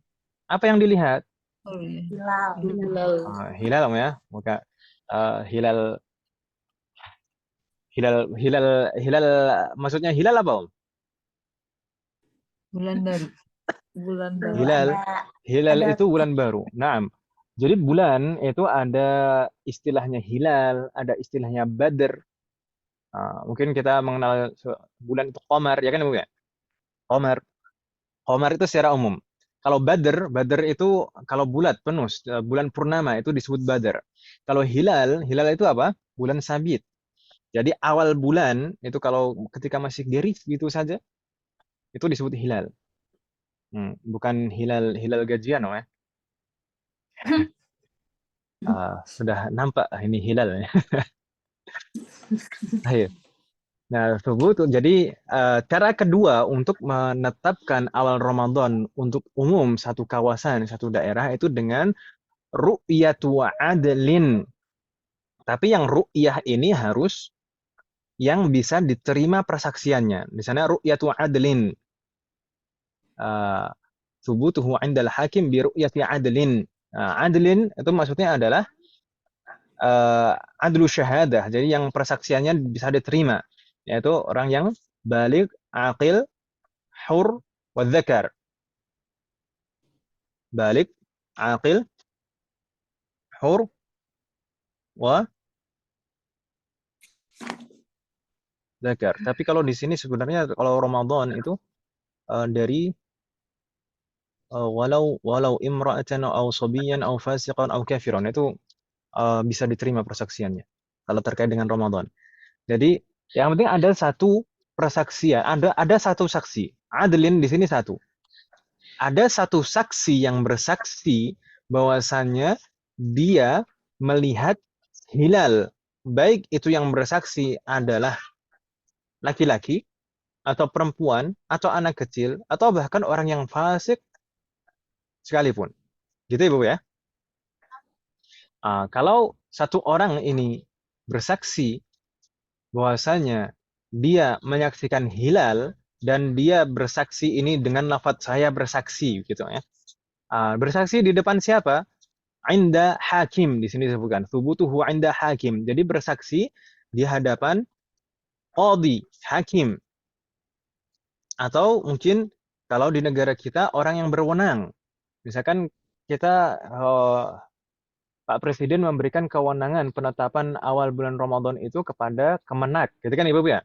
Apa yang dilihat? Hilal. Hilal ya, maka hilal maksudnya hilal apa Om? Bulan baru. Hilal itu bulan baru. Naam. Jadi bulan itu ada istilahnya hilal, ada istilahnya badr. Mungkin kita mengenal bulan itu qamar, ya kan Ibu ya? Qamar itu secara umum. Kalau badr itu kalau bulat penuh, bulan purnama itu disebut badr. Kalau hilal itu apa? Bulan sabit. Jadi awal bulan itu kalau ketika masih garis gitu saja, itu disebut hilal. Bukan hilal gajian, ya. Sudah nampak ini hilal ya. Ayo. Nah, jadi cara kedua untuk menetapkan awal Ramadan untuk umum satu kawasan, satu daerah itu dengan ru'yatu adlin. Tapi yang ru'yah ini harus yang bisa diterima persaksiannya. Di sana ru'yatu adlin. Subutuhu 'indal hakim bi ru'yati adlin. Adlin itu maksudnya adalah adlu syahadah. Jadi yang persaksiannya bisa diterima, yaitu orang yang baligh, aqil, hur, wa dzakar. Baligh, aqil, hur, wa dzakar. Tapi kalau di sini sebenarnya kalau Ramadan itu dari walau imra'atan aw sabiyan aw fasiqan aw kafiran, itu bisa diterima persaksiannya kalau terkait dengan Ramadan. Jadi yang penting ada satu persaksian, ada satu saksi. Adlin di sini satu. Ada satu saksi yang bersaksi bahwasannya dia melihat hilal. Baik itu yang bersaksi adalah laki-laki atau perempuan atau anak kecil atau bahkan orang yang fasik sekalipun. Gitu Ibu ya. Kalau satu orang ini bersaksi bahwasanya dia menyaksikan hilal dan dia bersaksi ini dengan lafaz saya bersaksi gitu ya. Bersaksi di depan siapa? Inda hakim, di sini disebutkan thubutuhu inda hakim. Jadi bersaksi di hadapan qadhi, hakim. Atau mungkin kalau di negara kita orang yang berwenang. Misalkan kita Pak Presiden memberikan kewenangan penetapan awal bulan Ramadan itu kepada Kemenak, gitu kan Ibu ya?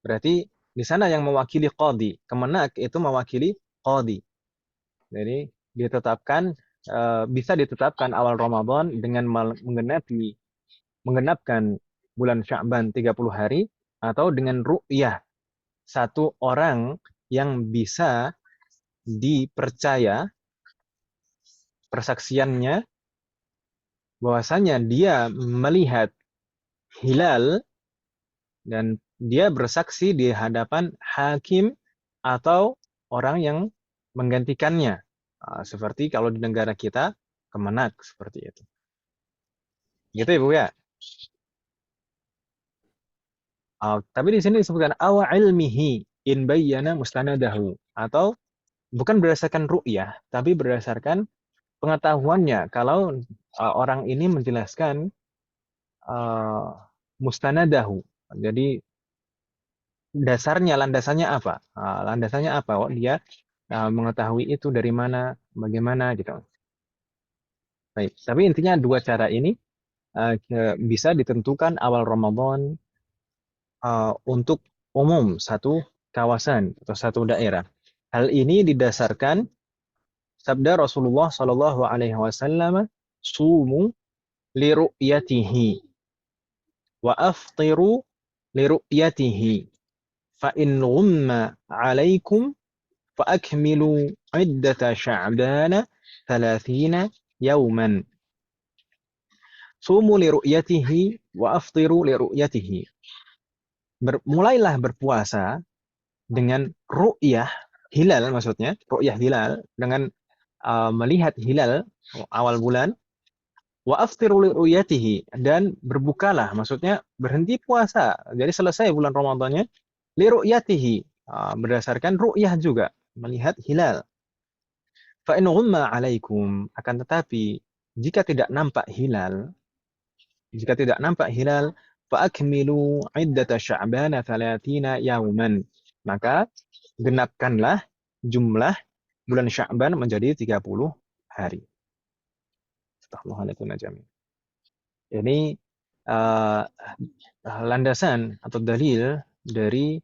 Berarti di sana yang mewakili qadhi, Kemenak itu mewakili qadhi. Jadi bisa ditetapkan awal Ramadan dengan menggenapkan bulan Sya'ban 30 hari atau dengan ru'yah satu orang yang bisa dipercaya persaksiannya bahwasanya dia melihat hilal dan dia bersaksi di hadapan hakim atau orang yang menggantikannya. Seperti kalau di negara kita kemenak seperti itu. Gitu ya Bu ya. Tapi di sini disebutkan awa ilmihi in bayyana mustanadahu, atau bukan berdasarkan ru'yah tapi berdasarkan pengetahuannya kalau orang ini menjelaskan mustanadahu. Jadi landasannya apa? Landasannya apa? Dia mengetahui itu dari mana, bagaimana gitu. Baik, tapi intinya dua cara ini bisa ditentukan awal Ramadan untuk umum satu kawasan atau satu daerah. Hal ini didasarkan sabda Rasulullah Shallallahu Alaihi Wasallam, "Sumu liru'yatihi wa aftiru liru'yatihi, fa in ghumma 'alaikum fa akmilu 'iddata Sya'bana 30 yawman." Sumu liru'yatihi wa aftiru liru'yatihi. Mulailah berpuasa dengan ru'yah hilal, maksudnya ru'yah hilal dengan melihat hilal awal bulan, wa aftiru liru'yatihi, dan berbukalah, maksudnya berhenti puasa. Jadi selesai bulan Ramadannya liru'yatihi, berdasarkan ru'yah juga, melihat hilal. Fa in ghumma 'alaikum, akan tetapi jika tidak nampak hilal, fa'akmilu 'iddata Sya'bana 30 yauman, maka genapkanlah jumlah bulan Sya'ban menjadi 30 hari. Astagfirullahaladzim jami'. Ini landasan atau dalil dari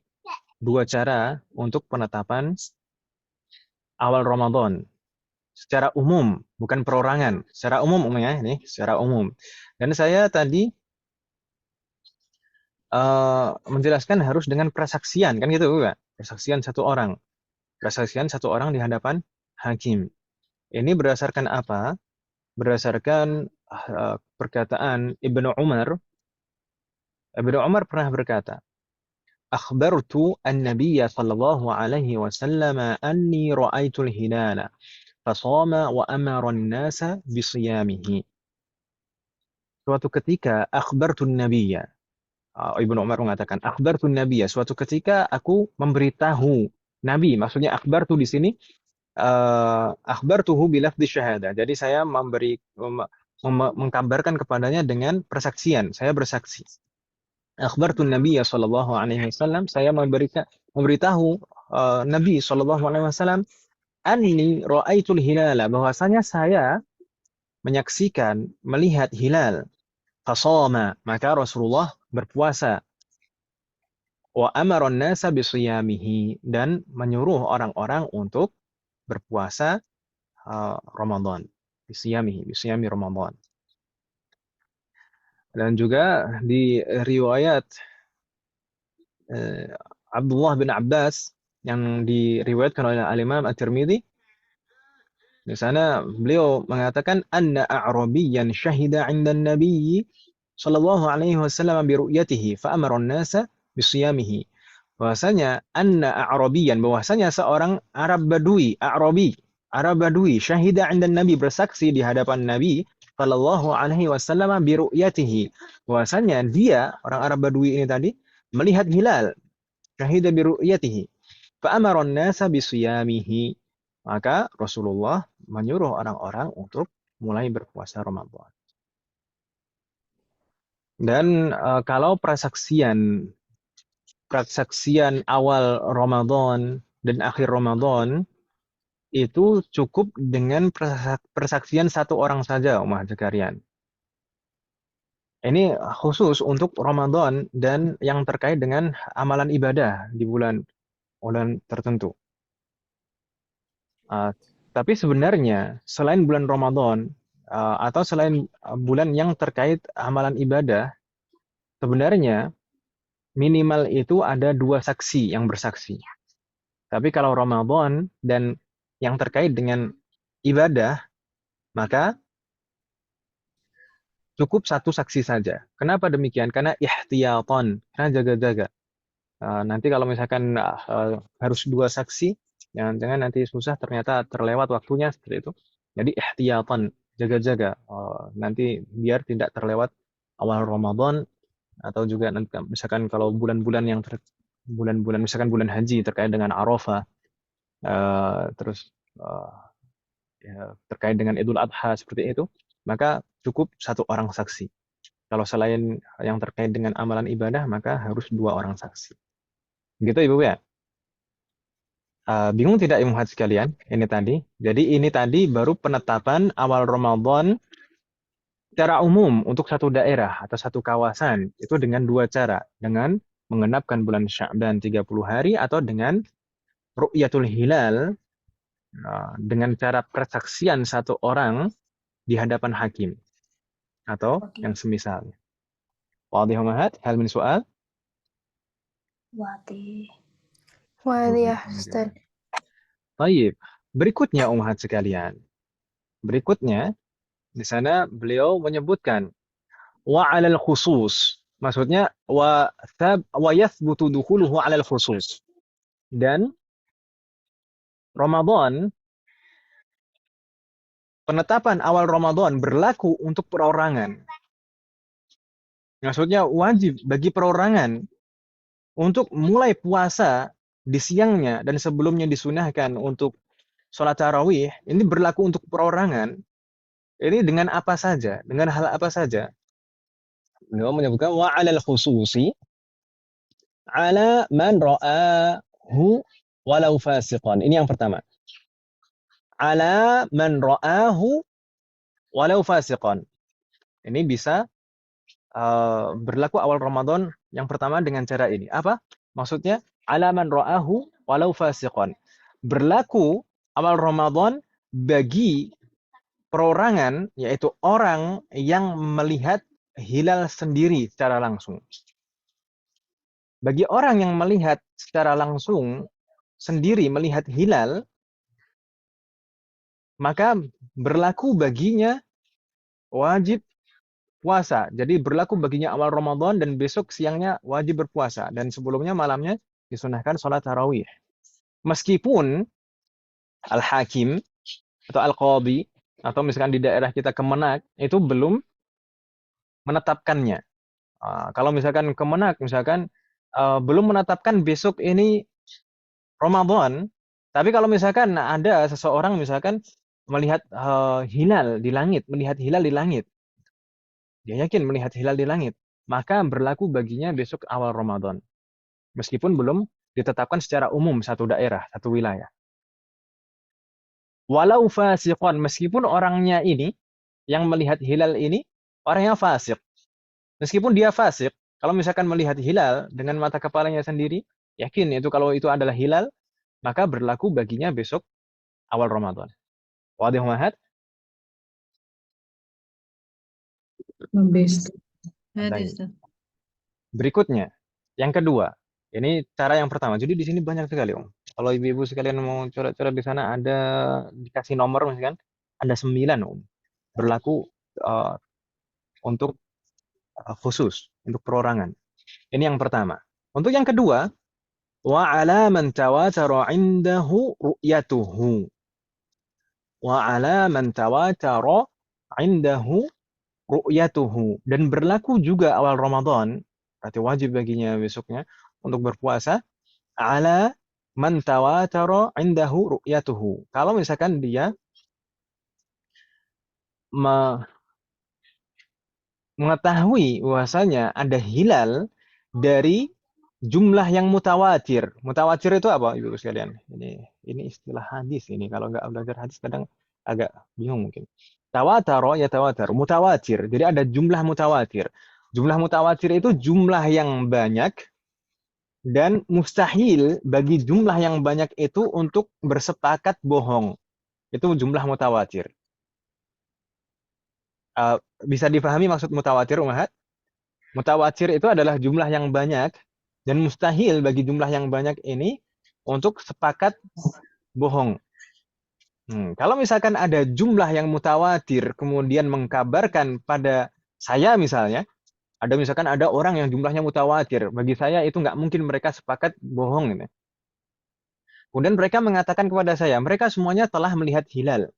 dua cara untuk penetapan awal Ramadan secara umum, bukan perorangan, secara umum ya, ini secara umum. Dan saya tadi menjelaskan harus dengan persaksian, kan gitu Pak? Persaksian satu orang di hadapan hakim. Ini berdasarkan apa? Berdasarkan perkataan Ibnu Umar. Ibnu Umar pernah berkata, "Akhbartu an-nabiyya sallallahu alaihi wasallam anni ra'aitul hilala fasama wa amara an-nasa bisiyamihi." Suatu ketika akhbartu an-nabiyya, Ibnu Umar mengatakan, akhbartu nabiyya, suatu ketika aku memberitahu Nabi, maksudnya akhbartu di sini akhbartuhu bilafdzi syahadah. Jadi saya mengkabarkan kepadanya dengan persaksian, saya bersaksi. Akhbartu nabiyya sallallahu alaihi wasallam, saya memberitahu Nabi sallallahu alaihi wasallam, anni ra'aitul hilala, bahwasanya saya menyaksikan, melihat hilal. Fasama, maka Rasulullah berpuasa. Wa amara an-nasa bisiyamihi, dan menyuruh orang-orang untuk berpuasa Ramadan. Bisiyami Ramadan. Dan juga di riwayat Abdullah bin Abbas yang diriwayatkan oleh Al-Imam At-Tirmidzi, di sana beliau mengatakan anna a'rabiyyan syahida 'inda an-nabiy sallallahu alaihi wasallam bi ru'yatihi fa amara an-nasa bisiyamihi. Bahwasanya anna a'rabiyyan, bahwasanya seorang Arab Badui, Arab Badui syahida 'inda an-nabi, bersaksi di hadapan Nabi sallallahu alaihi wasallam bi ru'yatihi. Bahwasanya dia, orang Arab Badui ini tadi, melihat hilal, syahida bi ru'yatihi. Fa amara an-nasa bisiyamihi. Maka Rasulullah menyuruh orang-orang untuk mulai berpuasa Ramadan. Dan kalau persaksian awal Ramadan dan akhir Ramadan itu cukup dengan persaksian satu orang saja, umat sekalian. Ini khusus untuk Ramadan dan yang terkait dengan amalan ibadah di bulan tertentu. Tapi sebenarnya selain bulan Ramadan atau selain bulan yang terkait amalan ibadah sebenarnya minimal itu ada 2 saksi yang bersaksi. Tapi kalau Ramadan dan yang terkait dengan ibadah, maka cukup 1 saksi saja. Kenapa demikian? Karena ihtiyatan, karena jaga-jaga. Nanti kalau misalkan harus 2 saksi, jangan-jangan nanti susah ternyata terlewat waktunya seperti itu. Jadi ihtiyatan, jaga-jaga. Nanti biar tidak terlewat awal Ramadan atau juga nanti misalkan kalau bulan-bulan yang bulan-bulan misalkan bulan haji terkait dengan Arafah, terus ya, terkait dengan Idul Adha seperti itu, maka cukup 1 orang saksi. Kalau selain yang terkait dengan amalan ibadah, maka harus 2 orang saksi. Gitu Ibu ya. Bingung tidak Ibu Haj sekalian? Ini tadi. Jadi ini tadi baru penetapan awal Ramadan secara umum untuk satu daerah atau satu kawasan. Itu dengan 2 cara. Dengan mengenapkan bulan Sya'ban 30 hari atau dengan ru'yatul hilal dengan cara persaksian 1 orang di hadapan hakim atau yang semisalnya. Wadih Mahat, hal min soal? Wah, ya, Ustaz. Baik, berikutnya Ummahat sekalian. Berikutnya di sana beliau menyebutkan wa 'alal khusus. Maksudnya wa yathbutu dukhuluhu 'alal khusus. Dan Ramadan, penetapan awal Ramadan berlaku untuk perorangan. Maksudnya wajib bagi perorangan untuk mulai puasa di siangnya dan sebelumnya disunahkan untuk sholat tarawih, ini berlaku untuk perorangan. Ini dengan apa saja? Dengan hal apa saja? Beliau menyebutkan wa 'alal khususi 'ala man ra'ahu walau fasiqan. Ini yang pertama. 'Ala man ra'ahu walau fasiqan. Ini bisa berlaku awal Ramadan yang pertama dengan cara ini. Apa? Maksudnya 'ala man ra'ahu walau fasiqan. Berlaku awal Ramadan bagi perorangan, yaitu orang yang melihat hilal sendiri secara langsung. Bagi orang yang melihat secara langsung, sendiri melihat hilal, maka berlaku baginya wajib puasa. Jadi berlaku baginya awal Ramadan dan besok siangnya wajib berpuasa. Dan sebelumnya malamnya disunahkan sholat tarawih. Meskipun al-hakim atau al-qadhi, atau misalkan di daerah kita Kemenak, itu belum menetapkannya. Kalau misalkan Kemenak, misalkan belum menetapkan besok ini Ramadan, tapi kalau misalkan ada seseorang misalkan melihat hilal di langit, dia yakin melihat hilal di langit, maka berlaku baginya besok awal Ramadan. Meskipun belum ditetapkan secara umum satu daerah, satu wilayah. Walau fasiqan, meskipun orangnya ini, yang melihat hilal ini, orangnya fasik. Meskipun dia fasik, kalau misalkan melihat hilal dengan mata kepalanya sendiri, yakin itu kalau itu adalah hilal, maka berlaku baginya besok awal Ramadan. Wadih Mahat? Berikutnya, yang kedua, ini cara yang pertama. Jadi di sini banyak sekali, Om. Kalau ibu-ibu sekalian mau coret-coret di sana, ada dikasih nomor misalkan, ada 9, Om. Berlaku untuk khusus, untuk perorangan. Ini yang pertama. Untuk yang kedua, wa 'ala man tawatara 'indahu ru'yatuhu. Wa 'ala man tawatara 'indahu ru'yatuhu. Dan berlaku juga awal Ramadan, berarti wajib baginya besoknya untuk berpuasa, 'ala man tawatara 'indahu ru'yatuhu. Kalau misalkan dia mengetahui bahwasanya ada hilal dari jumlah yang mutawatir. Mutawatir itu apa, Ibu sekalian? Ini istilah hadis ini. Kalau nggak belajar hadis kadang agak bingung mungkin. Tawataro ya tawatar, mutawatir. Jadi ada jumlah mutawatir. Jumlah mutawatir itu jumlah yang banyak dan mustahil bagi jumlah yang banyak itu untuk bersepakat bohong. Itu jumlah mutawatir. Bisa dipahami maksud mutawatir, Ummahat? Mutawatir itu adalah jumlah yang banyak dan mustahil bagi jumlah yang banyak ini untuk sepakat bohong. Kalau misalkan ada jumlah yang mutawatir kemudian mengkabarkan pada saya misalnya, misalkan ada orang yang jumlahnya mutawatir, bagi saya itu nggak mungkin mereka sepakat bohong ini. Kemudian mereka mengatakan kepada saya, mereka semuanya telah melihat hilal.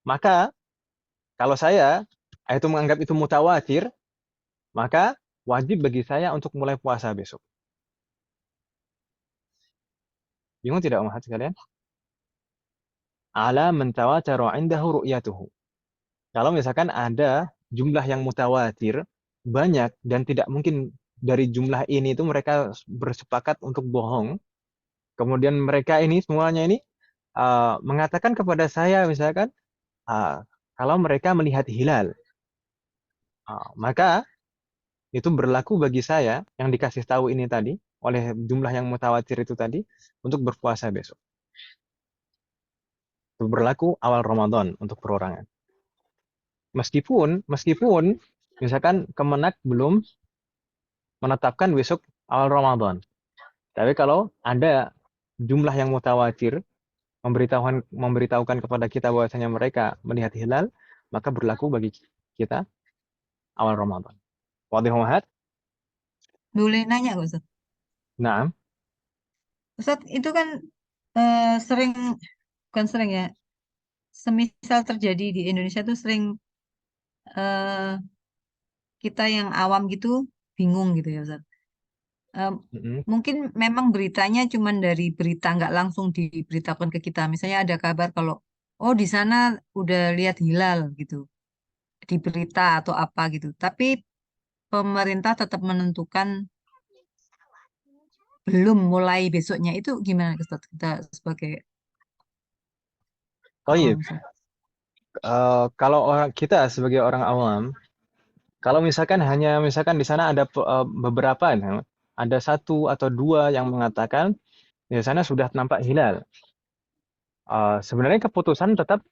Maka kalau saya itu menganggap itu mutawatir, maka wajib bagi saya untuk mulai puasa besok. Bingung tidak umat sekalian? Ala man tawatara 'indahu ru'yatuhu. Kalau misalkan ada jumlah yang mutawatir banyak dan tidak mungkin dari jumlah ini itu mereka bersepakat untuk bohong. Kemudian mereka ini semuanya ini mengatakan kepada saya misalkan kalau mereka melihat hilal, maka itu berlaku bagi saya yang dikasih tahu ini tadi oleh jumlah yang mutawatir itu tadi untuk berpuasa besok. Itu berlaku awal Ramadan untuk perorangan. Meskipun misalkan Kemenak belum menetapkan besok awal Ramadan. Tapi kalau ada jumlah yang mutawatir memberitahukan kepada kita bahwasanya mereka melihat hilal, maka berlaku bagi kita awal Ramadan. Wadih Muhammad? Boleh nanya nggak, Ustaz? Nah, Ustaz, itu kan bukan sering ya, semisal terjadi di Indonesia tuh sering kita yang awam gitu bingung gitu ya, Ustaz. Mungkin memang beritanya cuma dari berita, nggak langsung diberitakan ke kita. Misalnya ada kabar kalau, oh di sana udah lihat hilal gitu, di berita atau apa gitu. Tapi pemerintah tetap menentukan belum mulai besoknya. Itu gimana, Ustaz? Kita sebagai awam, Ustaz? Kalau kita sebagai orang awam, kalau misalkan di sana ada beberapa, ada 1 atau 2 yang mengatakan di sana sudah nampak hilal. Sebenarnya keputusan tetap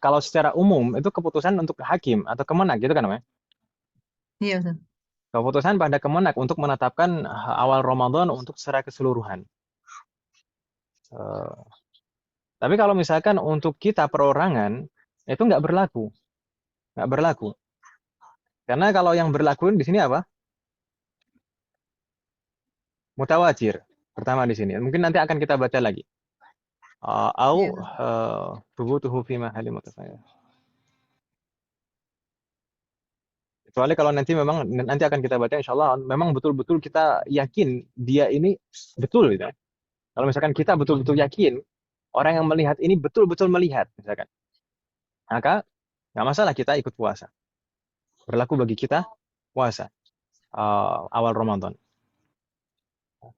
kalau secara umum itu keputusan untuk hakim atau kemenak gitu kan, namanya. Iya, Ustaz. Keputusan pada kemenak untuk menetapkan awal Ramadan untuk secara keseluruhan. Tapi kalau misalkan untuk kita perorangan itu nggak berlaku, karena kalau yang berlaku di sini apa? Mutawatir pertama di sini. Mungkin nanti akan kita baca lagi. Au thubutuhu fi mahalli mutafawwid. Kecuali kalau nanti akan kita baca insyaallah memang betul-betul kita yakin dia ini betul gitu. Kalau misalkan kita betul-betul yakin orang yang melihat ini betul-betul melihat misalkan, maka nggak masalah kita ikut puasa. Berlaku bagi kita puasa awal Ramadan.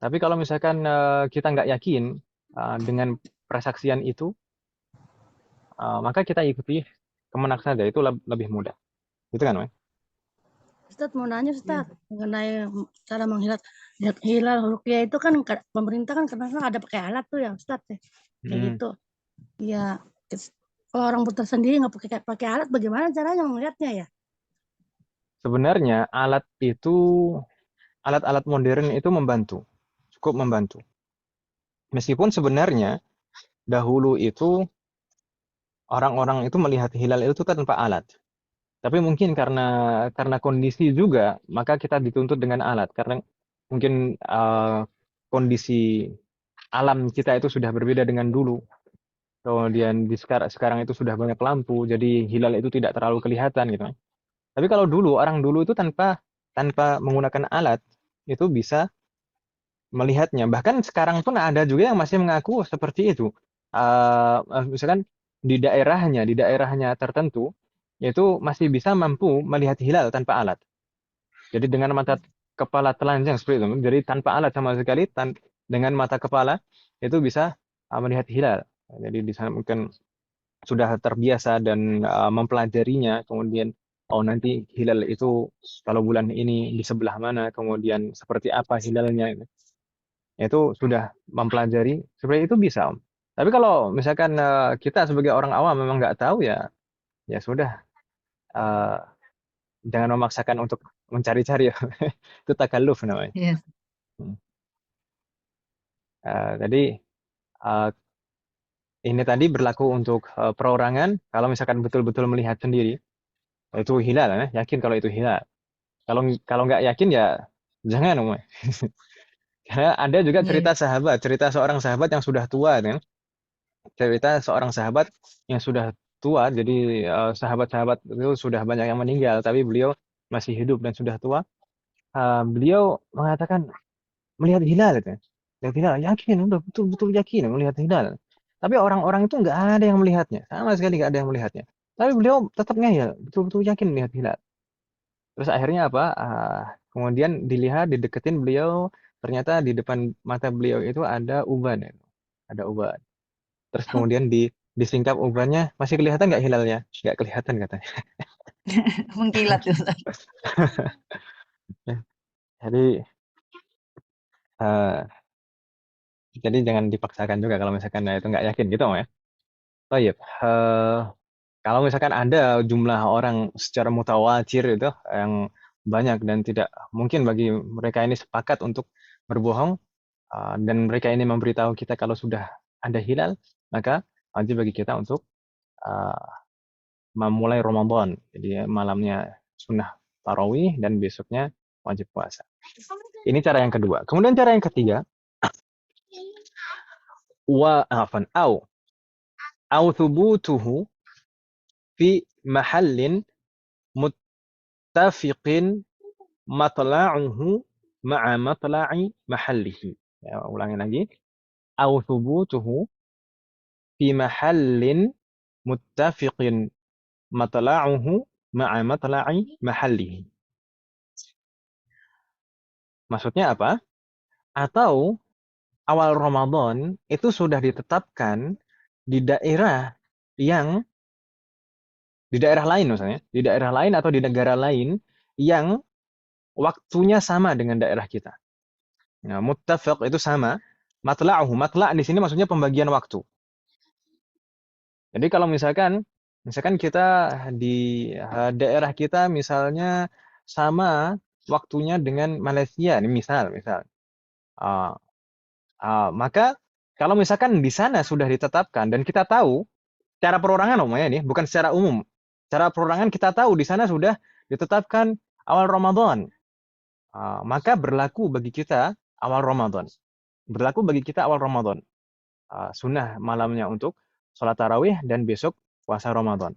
Tapi kalau misalkan kita nggak yakin dengan persaksian itu, maka kita ikuti kemenak saja, itu lebih mudah. Gitu kan, Mas? Ustaz mau nanya Ustaz mengenai cara melihat hilal ruqyah itu kan pemerintah kan kadang-kadang ada pakai alat tuh ya Ustaz ya. Kayak gitu. Ya kalau orang buta sendiri nggak pakai alat, bagaimana caranya melihatnya ya? Sebenarnya alat-alat modern itu cukup membantu. Meskipun sebenarnya dahulu itu orang-orang itu melihat hilal itu tanpa alat. Tapi mungkin karena kondisi juga, maka kita dituntut dengan alat. Karena mungkin kondisi alam kita itu sudah berbeda dengan dulu. Kemudian sekarang itu sudah banyak lampu, jadi hilal itu tidak terlalu kelihatan gitu. Tapi kalau orang dulu itu tanpa menggunakan alat itu bisa melihatnya. Bahkan sekarang pun ada juga yang masih mengaku seperti itu. Misalkan di daerahnya tertentu itu masih bisa mampu melihat hilal tanpa alat. Jadi dengan mata kepala telanjang seperti itu. Jadi tanpa alat sama sekali, dengan mata kepala itu bisa melihat hilal. Jadi di sana mungkin sudah terbiasa dan mempelajarinya. Kemudian nanti hilal itu kalau bulan ini di sebelah mana, kemudian seperti apa hilalnya. Itu sudah mempelajari, seperti itu bisa, Om. Tapi kalau misalkan kita sebagai orang awam memang nggak tahu ya sudah. jangan memaksakan untuk mencari-cari ya. Itu takalluf namanya. Yes. Jadi ini tadi berlaku untuk perorangan. Kalau misalkan betul-betul melihat sendiri, itu hilal, yakin kalau itu hilal. Kalau nggak yakin ya jangan. Karena ada juga cerita Yes. cerita seorang sahabat yang sudah tua, kan? Cerita seorang sahabat yang sudah tua. Jadi sahabat-sahabat itu sudah banyak yang meninggal, tapi beliau masih hidup dan sudah tua. Beliau mengatakan melihat hilal, gitu. Melihat hilal, yakin, udah betul-betul yakin melihat hilal. Tapi orang-orang itu nggak ada yang melihatnya, sama sekali nggak ada yang melihatnya. Tapi beliau tetap ngeyel, betul-betul yakin melihat hilal. Terus akhirnya apa? Kemudian dilihat, dideketin beliau, ternyata di depan mata beliau itu ada uban, ya. Ada uban. Terus kemudian disingkap ubannya, masih kelihatan nggak hilalnya? Nggak kelihatan katanya. Mengkilat ya, Ustaz. Jadi jadi jangan dipaksakan juga kalau misalkan itu nggak yakin gitu, ya. Oh iya, kalau misalkan ada jumlah orang secara mutawatir itu yang banyak dan tidak mungkin bagi mereka ini sepakat untuk berbohong, dan mereka ini memberitahu kita kalau sudah ada hilal, maka wajib bagi kita untuk memulai Ramadan. Jadi malamnya sunnah tarawih dan besoknya wajib puasa. Ini cara yang kedua. Kemudian cara yang ketiga, au thubutuhu fi mahallin muttafiqin matla'uhu ma'a matla'i mahallihi. Ya, ulangi lagi. Au thubutuhu fi mahallin muttafiqin matla'uhu ma'a matla'i mahallihi. Maksudnya apa? Atau awal Ramadan itu sudah ditetapkan di daerah lain misalnya, di daerah lain atau di negara lain yang waktunya sama dengan daerah kita. Nah, muttafiq itu sama. Matla'uhu, matla' di sini maksudnya pembagian waktu. Jadi kalau misalkan kita di daerah kita misalnya sama waktunya dengan Malaysia, ini misal. Maka kalau misalkan di sana sudah ditetapkan dan kita tahu cara perorangan umumnya nih, bukan secara umum. Cara perorangan kita tahu di sana sudah ditetapkan awal Ramadan. Maka berlaku bagi kita awal Ramadan. Berlaku bagi kita awal Ramadan. Sunnah malamnya untuk sholat tarawih dan besok puasa Ramadan.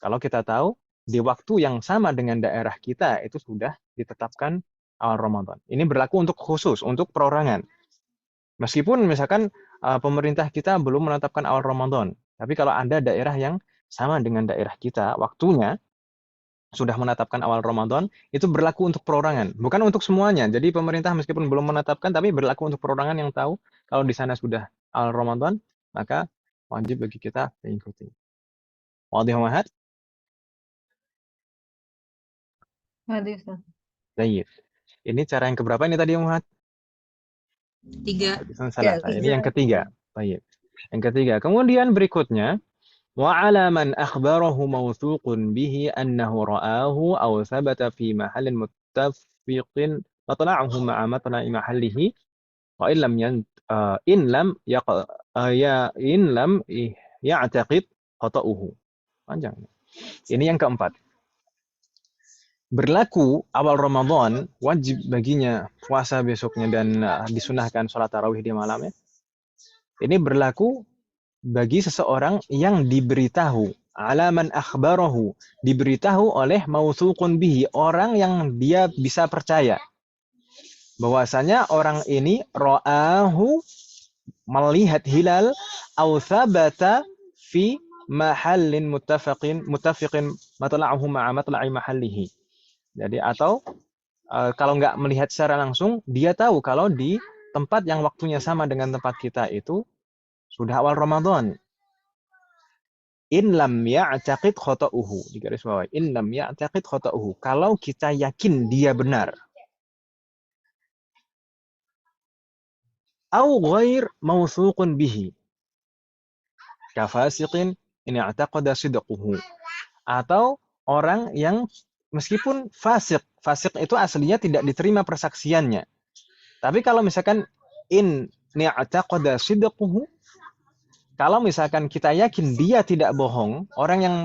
Kalau kita tahu di waktu yang sama dengan daerah kita itu sudah ditetapkan awal Ramadan. Ini berlaku untuk khusus, untuk perorangan. Meskipun misalkan pemerintah kita belum menetapkan awal Ramadan, tapi kalau ada daerah yang sama dengan daerah kita, waktunya sudah menetapkan awal Ramadan, itu berlaku untuk perorangan, bukan untuk semuanya. Jadi pemerintah meskipun belum menetapkan, tapi berlaku untuk perorangan yang tahu kalau di sana sudah awal Ramadan, maka wajib bagi kita mengikuti. Wadih Muhammad? Waduh, Ustaz. Baik. Ini cara yang keberapa ini tadi Muhammad? 3. Salah. Ini yang ketiga. Baik. Yang ketiga. Kemudian berikutnya, وعلى من أخبره موثوق به أنه رآه أو ثبت في محل متفق مطلعه مع مطلع محله وإن لم إن لم يعتقد خطأه. Panjang. Ini yang keempat. Berlaku awal Ramadan, wajib baginya puasa besoknya dan disunahkan sholat tarawih di malamnya. Ini berlaku bagi seseorang yang diberitahu, alaman akhbarahu, diberitahu oleh mautsuqun bihi, orang yang dia bisa percaya bahwasanya orang ini ra'ahu, melihat hilal, au thabata fi mahallin muttafiqin matla'uhu ma'a matla'i mahallihi. Jadi atau kalau nggak melihat secara langsung, dia tahu kalau di tempat yang waktunya sama dengan tempat kita itu sudah awal Ramadan. In lam ya'taqid khata'uhu. Di garis bawah. In lam ya'taqid khata'uhu. Kalau kita yakin dia benar. Au ghair mawthuqun bihi. Kafasiqin in i'taqada sidquhu. Atau orang yang meskipun fasik itu aslinya tidak diterima persaksiannya. Tapi kalau misalkan in ni'taqada sidquhu, kalau misalkan kita yakin dia tidak bohong, orang yang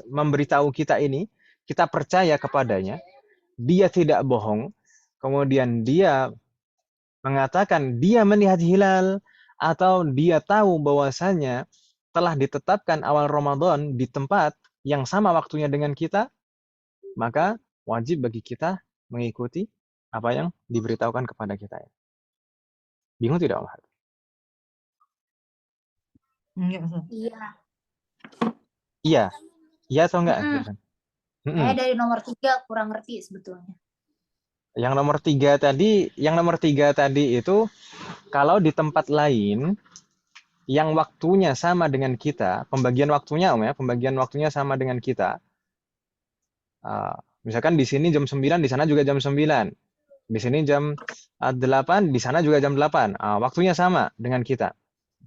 memberitahu kita ini, kita percaya kepadanya, dia tidak bohong, kemudian dia mengatakan dia melihat hilal, atau dia tahu bahwasanya telah ditetapkan awal Ramadan di tempat yang sama waktunya dengan kita, maka wajib bagi kita mengikuti apa yang diberitahukan kepada kita. Bingung tidak, Om? Enggak, Ustaz. Iya. Iya. Iya atau enggak? Saya dari nomor 3 kurang ngerti sebetulnya. Yang nomor tiga tadi itu kalau di tempat lain yang waktunya sama dengan kita, pembagian waktunya Om ya, pembagian waktunya sama dengan kita. Misalkan di sini jam 9, di sana juga jam 9. Di sini jam 8, di sana juga jam 8. Waktunya sama dengan kita.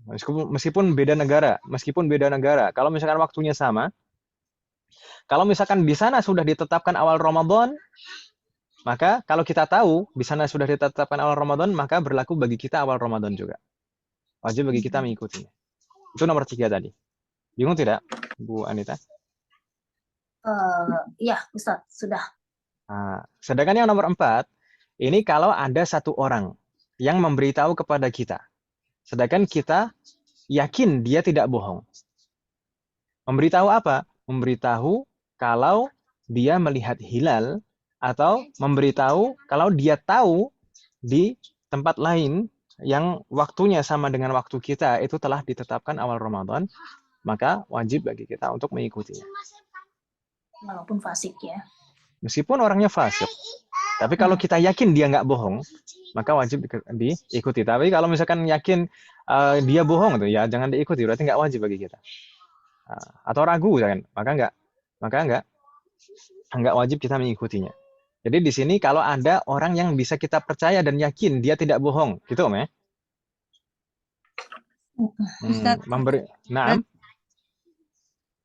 Meskipun beda negara, kalau misalkan waktunya sama, kalau misalkan di sana sudah ditetapkan awal Ramadan, maka kalau kita tahu di sana sudah ditetapkan awal Ramadan, maka berlaku bagi kita awal Ramadan juga. Wajib bagi kita mengikutinya. Itu nomor 3 tadi. Bingung tidak, Bu Anita? Iya, Ustaz, sudah. Sedangkan yang nomor 4, ini kalau ada satu orang yang memberitahu kepada kita. Sedangkan kita yakin dia tidak bohong. Memberitahu apa? Memberitahu kalau dia melihat hilal, atau memberitahu kalau dia tahu di tempat lain yang waktunya sama dengan waktu kita itu telah ditetapkan awal Ramadan, maka wajib bagi kita untuk mengikutinya. Walaupun fasik ya. Meskipun orangnya fasik. Tapi kalau kita yakin dia nggak bohong, maka wajib diikuti. Tapi kalau misalkan yakin dia bohong, tuh ya jangan diikuti, berarti nggak wajib bagi kita. Atau ragu, kan? Maka nggak wajib kita mengikutinya. Jadi di sini kalau ada orang yang bisa kita percaya dan yakin dia tidak bohong, gitu Om ya? Ustaz,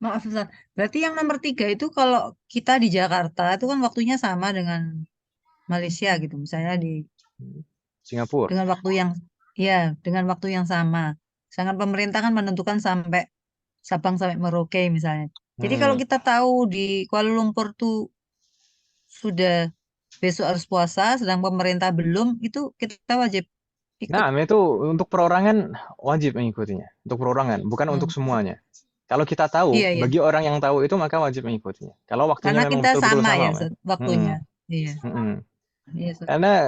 maaf Ustaz. Berarti yang nomor 3 itu kalau kita di Jakarta itu kan waktunya sama dengan Malaysia gitu, misalnya di Singapura. Dengan waktu yang sama. Sedangkan pemerintah kan menentukan sampai Sabang sampai Merauke misalnya. Jadi kalau kita tahu di Kuala Lumpur tuh sudah besok harus puasa, sedang pemerintah belum, itu kita wajib ikut. Nah, itu untuk perorangan wajib mengikutinya. Untuk perorangan, bukan untuk semuanya. Kalau kita tahu, bagi orang yang tahu itu maka wajib mengikutinya. Kalau waktunya karena memang kita betul-betul sama sama, ya waktunya. Iya.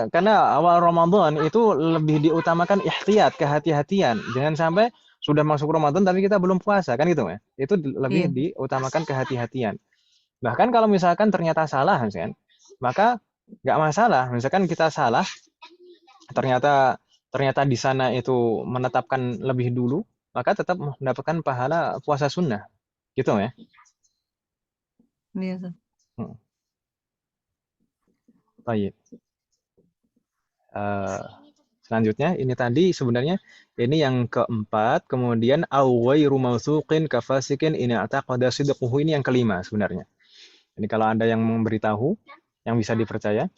Karena awal Ramadan itu lebih diutamakan ihtiyat, kehati-hatian. Jangan sampai sudah masuk Ramadan tapi kita belum puasa, kan gitu ya. Itu lebih diutamakan kehati-hatian. Bahkan kalau misalkan ternyata salah, kan, maka nggak masalah. Misalkan kita salah, ternyata di sana itu menetapkan lebih dulu, maka tetap mendapatkan pahala puasa sunnah, gitu ya. Iya. Baik. Selanjutnya ini tadi sebenarnya ini yang keempat, kemudian awwairu mawthuqin kafasikin in i'taqada sidquhu, ini yang kelima sebenarnya. Ini kalau ada yang memberitahu yang bisa dipercaya,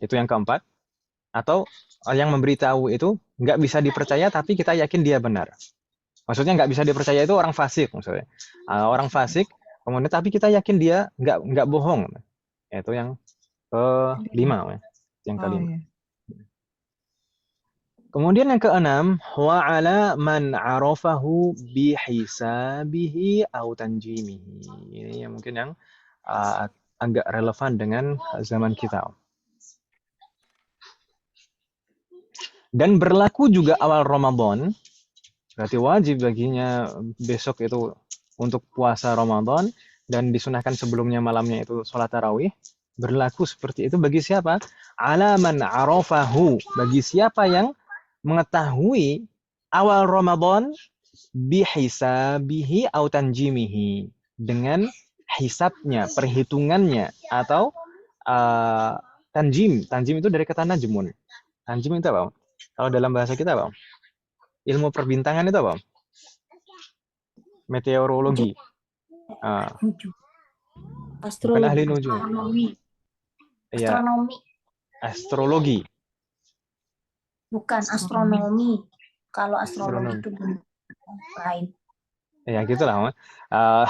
itu yang keempat. Atau yang memberitahu itu nggak bisa dipercaya tapi kita yakin dia benar. Maksudnya nggak bisa dipercaya itu orang fasik maksudnya. Orang fasik kemudian tapi kita yakin dia nggak bohong. Itu yang kelima, yang kelima. Kemudian yang keenam, wa ala man arafahu bihisabihi au tanjimihi. Ini yang mungkin yang agak relevan dengan zaman kita. Dan berlaku juga awal Ramadan, berarti wajib baginya besok itu untuk puasa Ramadan, dan disunahkan sebelumnya malamnya itu sholat tarawih. Berlaku seperti itu bagi siapa? Ala man arafahu, bagi siapa yang mengetahui awal Ramadan bihisabihi au tanjimihi, dengan hisabnya, perhitungannya, atau tanjim. Tanjim itu dari kata najmun. Tanjim itu apa? Kalau dalam bahasa kita apa? Ilmu perbintangan itu apa? Meteorologi. Bukan ahli nujum. Astronomi. Iya, Astronomi. astrologi. Bukan astronomi. Kalau astrologi Astronomi. itu lain. Ya gitulah, Mas. Eh,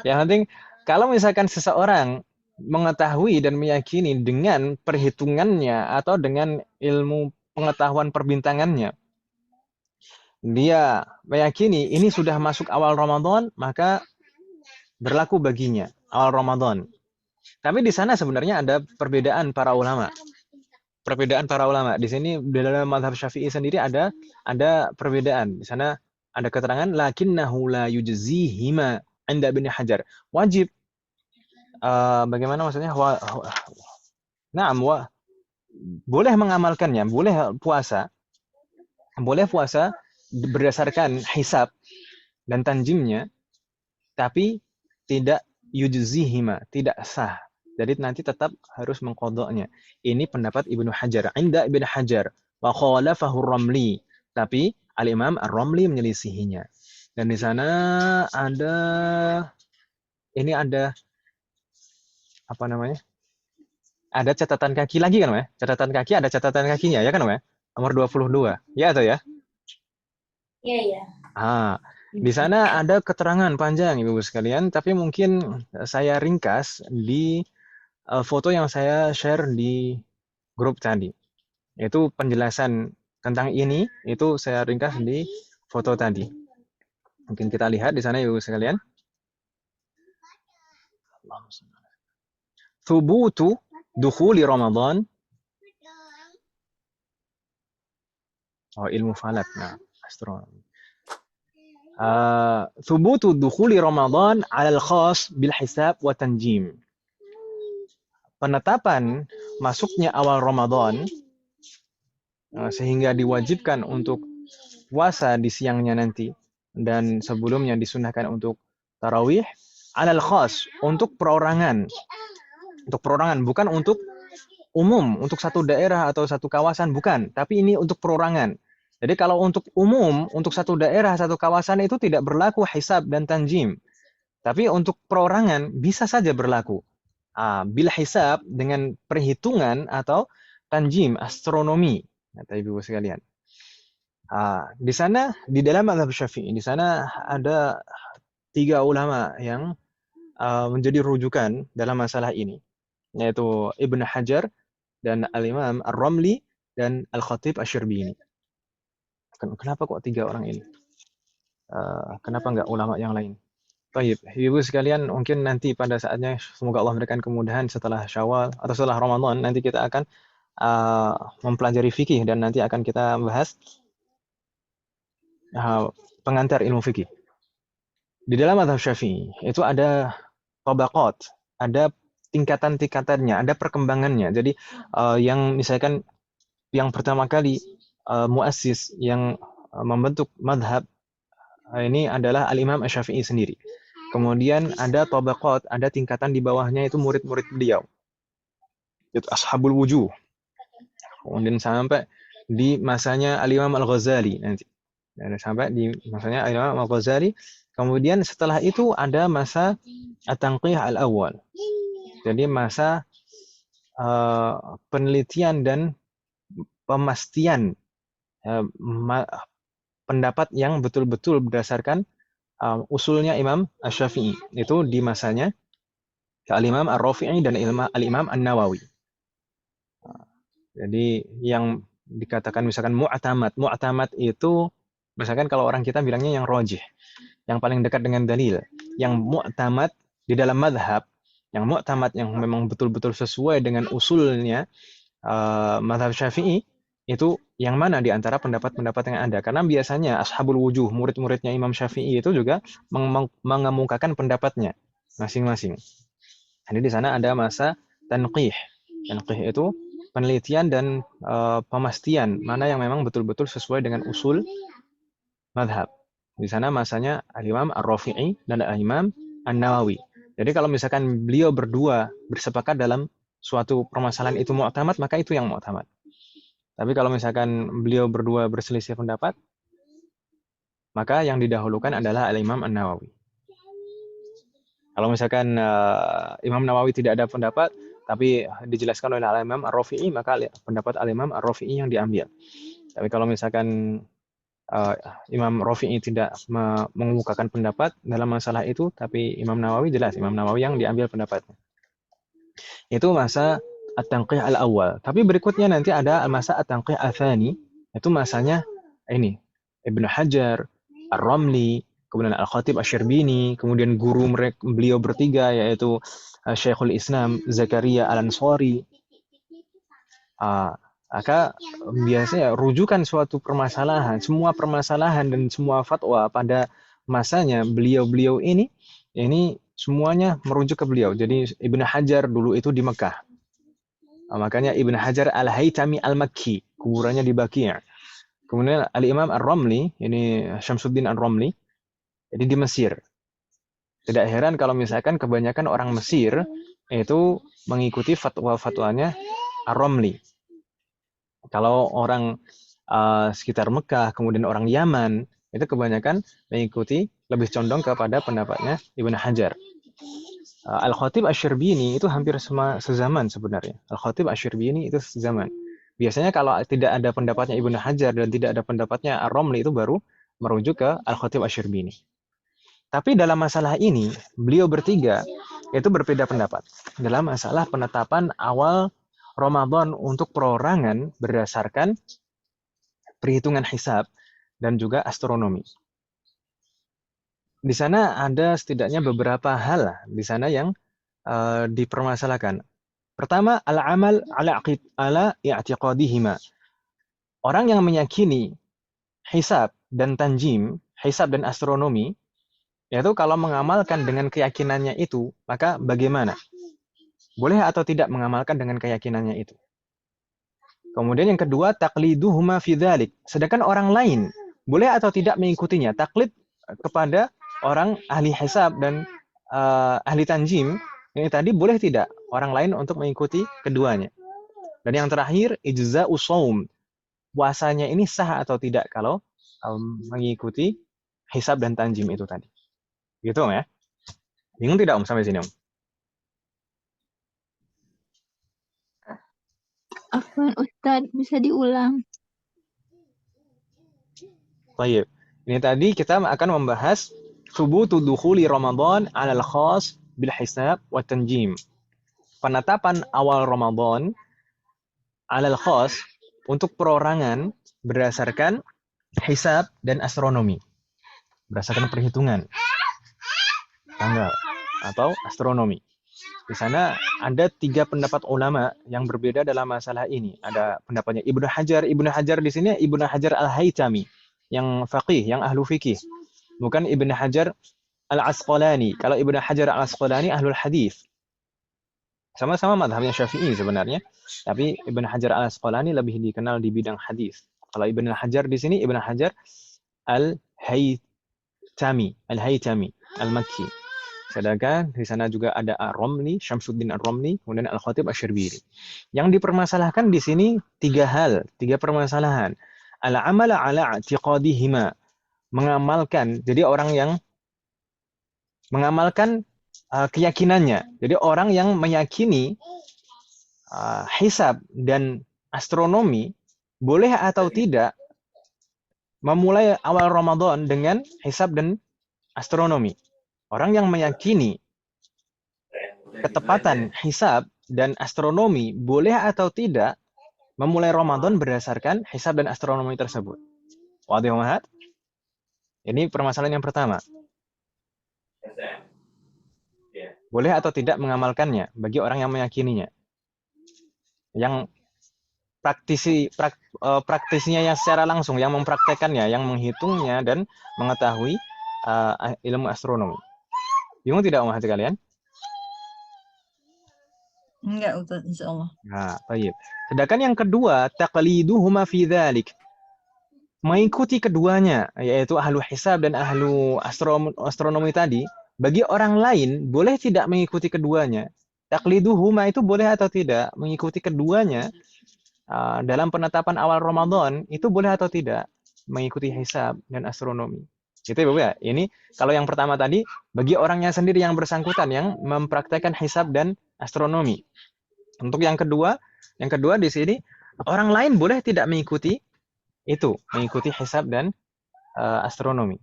yang penting kalau misalkan seseorang mengetahui dan meyakini dengan perhitungannya atau dengan ilmu pengetahuan perbintangannya, dia meyakini ini sudah masuk awal Ramadan, maka berlaku baginya awal Ramadan. Tapi di sana sebenarnya ada perbedaan para ulama. Perbedaan para ulama. Di sini di dalam mazhab Syafi'i sendiri ada perbedaan. Di sana ada keterangan lakinnahu la yujzihima 'inda Ibnu Hajar. Wajib bagaimana maksudnya? Na'am boleh mengamalkannya, boleh puasa berdasarkan hisab dan tanjimnya, tapi tidak yujzihima, tidak sah. Jadi nanti tetap harus mengqadha'nya. Ini pendapat Ibnu Hajar. Inda Ibnu Hajar wa khalafahu Ramli. Tapi Al-Imam Ar-Ramli menyelisihinya. Dan di sana ada apa namanya? Ada catatan kaki lagi kan, Mas? Catatan kaki ada catatan kakinya ya kan, Mas? Nomor 22. Ya atau ya? Iya, iya. Di sana ada keterangan panjang Ibu sekalian, tapi mungkin saya ringkas di foto yang saya share di grup tadi. Itu penjelasan tentang ini, itu saya ringkas di foto tadi. Mungkin kita lihat di sana Ibu sekalian. Thubutu dukhuli Ramadan. Ilmu falak. Nah, astronomi. Thubutu dukhuli Ramadan 'ala al-khas bil hisab wa tanjim. Penetapan masuknya awal Ramadan sehingga diwajibkan untuk puasa di siangnya nanti dan sebelumnya disunahkan untuk tarawih 'alal khas, untuk perorangan. Untuk perorangan, bukan untuk umum, untuk satu daerah atau satu kawasan, bukan, tapi ini untuk perorangan. Jadi kalau untuk umum, untuk satu daerah, satu kawasan itu tidak berlaku hisab dan tanjim. Tapi untuk perorangan bisa saja berlaku. Bil hisab dengan perhitungan atau tanjim, astronomi, kata Ibu sekalian. Di sana, di dalam mazhab Syafi'i, di sana ada 3 ulama yang menjadi rujukan dalam masalah ini, yaitu Ibnu Hajar dan Al-Imam Ar-Ramli dan Al-Khatib Asy-Syirbini. Kenapa kok 3 orang ini? Kenapa enggak ulama yang lain? Baik, Ibu sekalian, mungkin nanti pada saatnya semoga Allah memberikan kemudahan setelah Syawal atau setelah Ramadan, nanti kita akan mempelajari fikih dan nanti akan kita bahas pengantar ilmu fikih. Di dalam mazhab Syafi'i itu ada tabaqat, ada tingkatan-tingkatannya, ada perkembangannya. Jadi yang misalkan yang pertama kali muassis yang membentuk mazhab ini adalah Al-Imam Asy-Syafi'i sendiri. Kemudian ada tabaqat, ada tingkatan di bawahnya itu murid-murid beliau. Itu ashabul wujuh. Kemudian sampai di masanya Al-Imam Al-Ghazali nanti. Dan sampai di masanya Al-Imam Al-Ghazali. Kemudian setelah itu ada masa At-Tanqih Al-Awwal. Jadi masa penelitian dan pemastian pendapat yang betul-betul berdasarkan usulnya Imam Asy-Syafi'i. Itu di masanya Al-Imam Ar-Rafi'i dan Al-Imam An-Nawawi. Jadi yang dikatakan misalkan mu'tamad itu misalkan kalau orang kita bilangnya yang rajih, yang paling dekat dengan dalil. Yang mu'tamad di dalam madhab, yang mu'tamad yang memang betul-betul sesuai dengan usulnya madhab Syafi'i, itu yang mana di antara pendapat-pendapat yang ada. Karena biasanya ashabul wujuh, murid-muridnya Imam Syafi'i itu juga mengemukakan pendapatnya masing-masing. Jadi di sana ada masa tanqih. Tanqih itu penelitian dan pemastian mana yang memang betul-betul sesuai dengan usul madhab. Di sana masanya Al-Imam Ar-Rafi'i dan Al-Imam An-Nawawi. Jadi kalau misalkan beliau berdua bersepakat dalam suatu permasalahan itu mu'tamad, maka itu yang mu'tamad. Tapi kalau misalkan beliau berdua berselisih pendapat, maka yang didahulukan adalah Al-Imam An-Nawawi. Kalau misalkan Imam Nawawi tidak ada pendapat, tapi dijelaskan oleh Al-Imam Ar-Rafi'i, maka pendapat Al-Imam Ar-Rafi'i yang diambil. Tapi kalau misalkan Imam Rafi'i tidak mengemukakan pendapat dalam masalah itu, tapi Imam Nawawi jelas, Imam Nawawi yang diambil pendapatnya. Itu masa At-Tanqih al-awwal. Tapi berikutnya nanti ada masa At-Tanqih al-thani, itu masanya ini, Ibnu Hajar, Ar-Ramli, kemudian Al-Khatib Asy-Syirbini, kemudian guru beliau bertiga yaitu Syekhul Islam Zakaria Al-Ansari. Maka biasanya rujukan suatu permasalahan, semua permasalahan dan semua fatwa pada masanya beliau-beliau ini semuanya merujuk ke beliau. Jadi Ibnu Hajar dulu itu di Mekah. Makanya Ibnu Hajar Al-Haytami Al-Makki, kuburannya di Baqi'. Kemudian Al-Imam Ar-Ramli, ini Syamsuddin Ar-Ramli, jadi di Mesir. Tidak heran kalau misalkan kebanyakan orang Mesir itu mengikuti fatwa-fatwanya Ar-Ramli. Kalau orang sekitar Mekah, kemudian orang Yaman, itu kebanyakan mengikuti lebih condong kepada pendapatnya Ibnu Hajar. Al-Khatib Asy-Syirbini itu hampir sezaman sebenarnya. Al-Khatib Asy-Syirbini itu sezaman. Biasanya kalau tidak ada pendapatnya Ibnu Hajar dan tidak ada pendapatnya Ar-Ramli itu baru merujuk ke Al-Khatib Asy-Syirbini. Tapi dalam masalah ini, beliau bertiga itu berbeda pendapat. Dalam masalah penetapan awal Ramadan untuk perorangan berdasarkan perhitungan hisab dan juga astronomi. Di sana ada setidaknya beberapa hal di sana yang dipermasalahkan. Pertama, al-amal ala i'tiqadihima. Orang yang meyakini hisab dan tanjim, hisab dan astronomi, yaitu kalau mengamalkan dengan keyakinannya itu, maka bagaimana? Boleh atau tidak mengamalkan dengan keyakinannya itu? Kemudian yang kedua, taqliduhuma fi dzalik. Sedangkan orang lain boleh atau tidak mengikutinya? Taklid kepada orang ahli hisab dan ahli tanjim ini tadi boleh tidak orang lain untuk mengikuti keduanya? Dan yang terakhir, ijza'u shaum. Puasanya ini sah atau tidak kalau mengikuti hisab dan tanjim itu tadi. Gitu ya? Bingung tidak sampai sini Om? Afwan Ustadz, bisa diulang? Baik. Ini tadi kita akan membahas thubutu dukhuli Ramadan 'alal khas bil hisab wa tanjim. Penetapan awal Ramadan 'alal khas untuk perorangan berdasarkan hisab dan astronomi. Berdasarkan perhitungan tanggal atau astronomi. Di sana ada 3 pendapat ulama yang berbeda dalam masalah ini. Ada pendapatnya Ibnu Hajar. Ibnu Hajar di sini Ibnu Hajar Al-Haytami, yang faqih, yang ahlu fikih. Bukan Ibnu Hajar Al-Asqalani. Kalau Ibnu Hajar Al-Asqalani ahlul hadis. Sama-sama madhabnya Syafi'i sebenarnya, tapi Ibnu Hajar Al-Asqalani lebih dikenal di bidang hadis. Kalau Ibnu Hajar di sini Ibnu Hajar Al-Haytami, Al-Makki. Sedangkan di sana juga ada Ar-Ramli, Syamsuddin Ar-Ramli, kemudian Al-Khatib Asy-Syirbini. Yang dipermasalahkan di sini 3 hal, 3 permasalahan. Al-amal ala i'tiqadihima. Mengamalkan, jadi orang yang mengamalkan keyakinannya. Jadi orang yang meyakini hisab dan astronomi boleh atau tidak memulai awal Ramadan dengan hisab dan astronomi. Orang yang meyakini ketepatan hisab dan astronomi boleh atau tidak memulai Ramadan berdasarkan hisab dan astronomi tersebut. Wadih mahat? Ini permasalahan yang pertama. Boleh atau tidak mengamalkannya bagi orang yang meyakininya. Yang praktisnya yang secara langsung, yang mempraktekannya, yang menghitungnya dan mengetahui ilmu astronomi. Bingung tidak Om hati kalian? Enggak, Ustaz, insyaallah. Nah, baik. Sedangkan yang kedua, taqliduhuma fi dzalik. Mengikuti keduanya, yaitu ahlu hisab dan ahlu astronomi tadi, bagi orang lain boleh tidak mengikuti keduanya. Taqliduhuma itu boleh atau tidak mengikuti keduanya dalam penetapan awal Ramadan itu boleh atau tidak mengikuti hisab dan astronomi. Gitu ya, Bu ya. Ini kalau yang pertama tadi bagi orangnya sendiri yang bersangkutan yang mempraktekkan hisab dan astronomi. Untuk yang kedua di sini orang lain boleh tidak mengikuti itu, mengikuti hisab dan astronomi.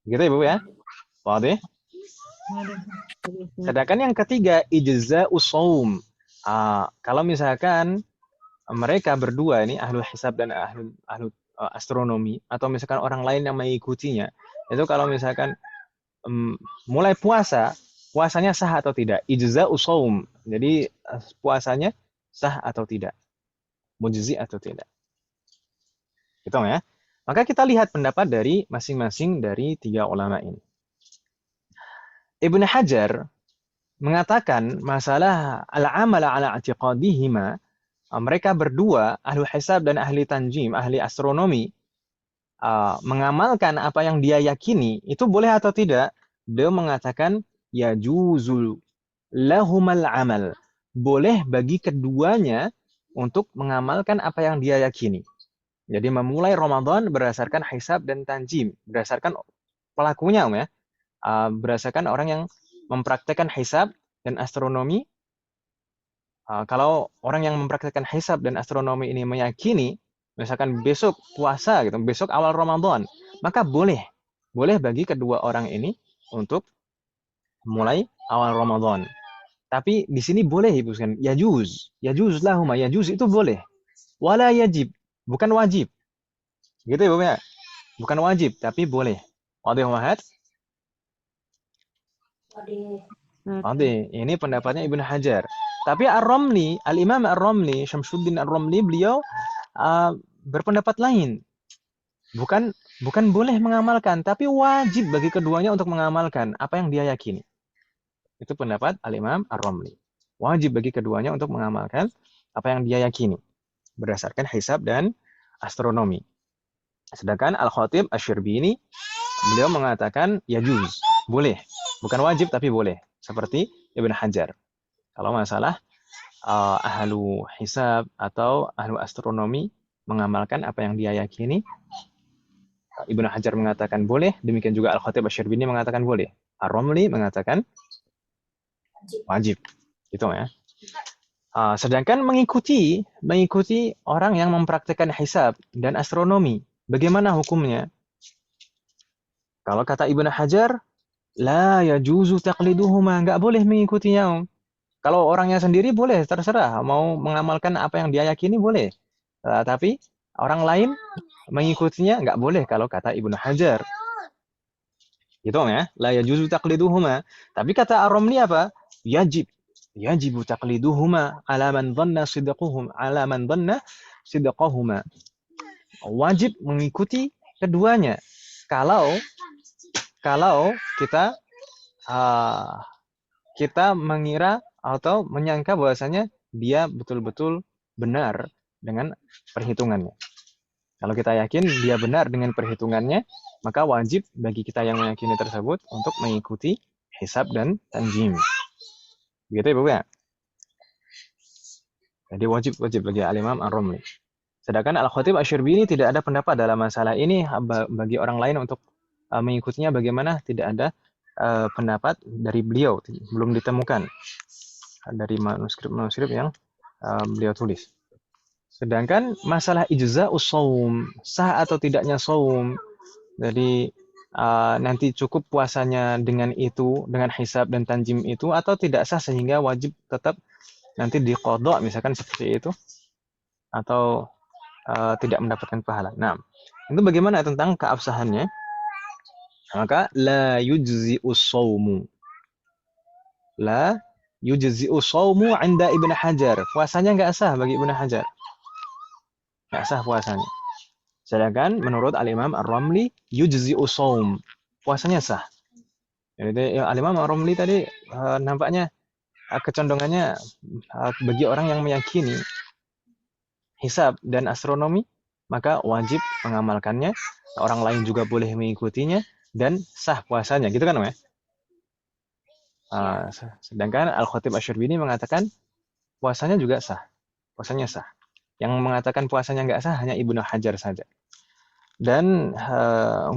Gitu ya, Bu ya. Wadah. Sedangkan yang ketiga ijza'us shaum. Kalau misalkan mereka berdua ini ahlu hisab dan ahlu astronomi atau misalkan orang lain yang mengikutinya, itu kalau misalkan mulai puasanya sah atau tidak, ijza'us shaum. Jadi puasanya sah atau tidak, mujzi atau tidak. Gitu ya. Maka kita lihat pendapat dari masing-masing dari tiga ulama ini. Ibnu Hajar mengatakan masalah al-amal ala i'tiqadihima, mereka berdua ahli hisab dan ahli tanjim, ahli astronomi, mengamalkan apa yang dia yakini itu boleh atau tidak. Dia mengatakan ya juzul lahumal amal, boleh bagi keduanya untuk mengamalkan apa yang dia yakini. Jadi memulai Ramadan berdasarkan hisab dan tanjim, berdasarkan pelakunya ya, berdasarkan orang yang mempraktekkan hisab dan astronomi. Kalau orang yang mempraktekkan hisab dan astronomi ini meyakini, misalkan besok puasa gitu, besok awal Ramadan, maka boleh bagi kedua orang ini untuk mulai awal Ramadan. Tapi di sini boleh Ibu sekalian, yajuz lahuma, yajuz itu boleh. Wala yajib, bukan wajib. Gitu ya, Bu ya. Bukan wajib, tapi boleh. Wadih Muhammad? Wadih. Ini pendapatnya Ibnu Hajar. Tapi Ar-Ramli, Al-Imam Ar-Ramli, Syamsuddin Ar-Ramli, beliau berpendapat lain. Bukan boleh mengamalkan, tapi wajib bagi keduanya untuk mengamalkan apa yang dia yakini. Itu pendapat Al-Imam Ar-Ramli. Wajib bagi keduanya untuk mengamalkan apa yang dia yakini berdasarkan hisab dan astronomi. Sedangkan Al-Khatib Asy-Syirbini beliau mengatakan yajuz, boleh. Bukan wajib tapi boleh. Seperti Ibnu Hajar. Kalau masalah ahlu hisab atau ahlu astronomi mengamalkan apa yang dia yakini, Ibnu Hajar mengatakan boleh, demikian juga Al-Khatib Asy-Syirbini mengatakan boleh. Ar-Ramli mengatakan wajib. Gitu ya. Sedangkan mengikuti orang yang mempraktikkan hisab dan astronomi, bagaimana hukumnya? Kalau kata Ibnu Hajar, la yajuzu taqliduhuma, enggak boleh mengikutinya. Kalau orangnya sendiri boleh, terserah mau mengamalkan apa yang dia yakini boleh. Tapi orang lain mengikutinya enggak boleh kalau kata Ibnu Hajar. Gitu ya, la yajuzu taqliduhuma. Tapi kata Ar-Ramli apa? Yajibu taqliduhuma ala man dhanna sidqahuma. Wajib mengikuti keduanya. Kalau kita mengira atau menyangka bahwasanya dia betul-betul benar dengan perhitungannya. Kalau kita yakin dia benar dengan perhitungannya, maka wajib bagi kita yang meyakini tersebut untuk mengikuti hisab dan tanjim. Begitu ya, Bu ya? Jadi wajib bagi Al-Imam Ar-Ramli. Sedangkan Al-Khatib Asy-Syirbini tidak ada pendapat dalam masalah ini. Bagi orang lain untuk mengikutinya bagaimana, tidak ada pendapat dari beliau, belum ditemukan dari manuskrip yang beliau tulis. Sedangkan masalah ijza'us shaum, sah atau tidaknya shaum, jadi nanti cukup puasanya dengan itu, dengan hisab dan tanjim itu, atau tidak sah sehingga wajib tetap nanti diqadha misalkan seperti itu, atau tidak mendapatkan pahala. Nah, itu bagaimana tentang keabsahannya? Maka la yujzi'us shaumu. La yujzi'us shaumu 'inda Ibnu Hajar. Puasanya enggak sah bagi Ibnu Hajar. Enggak sah puasanya. Sedangkan menurut Al-Imam Ar-Ramli yujzi'us shaum. Puasanya sah. Jadi Al-Imam Ar-Ramli tadi nampaknya kecondongannya bagi orang yang meyakini hisab dan astronomi, maka wajib mengamalkannya, orang lain juga boleh mengikutinya, dan sah puasanya, gitu kan, ya? Sedangkan Al-Khatib Asy-Syirbini mengatakan puasanya juga sah, puasanya sah. Yang mengatakan puasanya nggak sah hanya Ibnu Hajar saja. Dan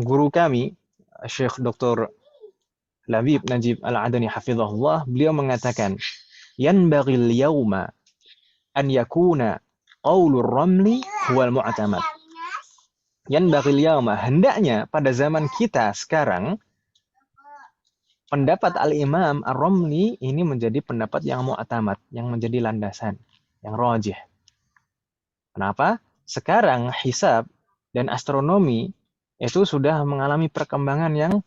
guru kami, Syekh Dr. Labib Najib Al-Adani hafizahullah, beliau mengatakan, yanbaghil yawma an yakuna qaulur ramli huwal mu'tamad. Yanbaghil yawma, hendaknya pada zaman kita sekarang pendapat Al-Imam Ar-Ramli ini menjadi pendapat yang mu'tamad, yang menjadi landasan, yang rajih. Kenapa? Sekarang hisab dan astronomi itu sudah mengalami perkembangan yang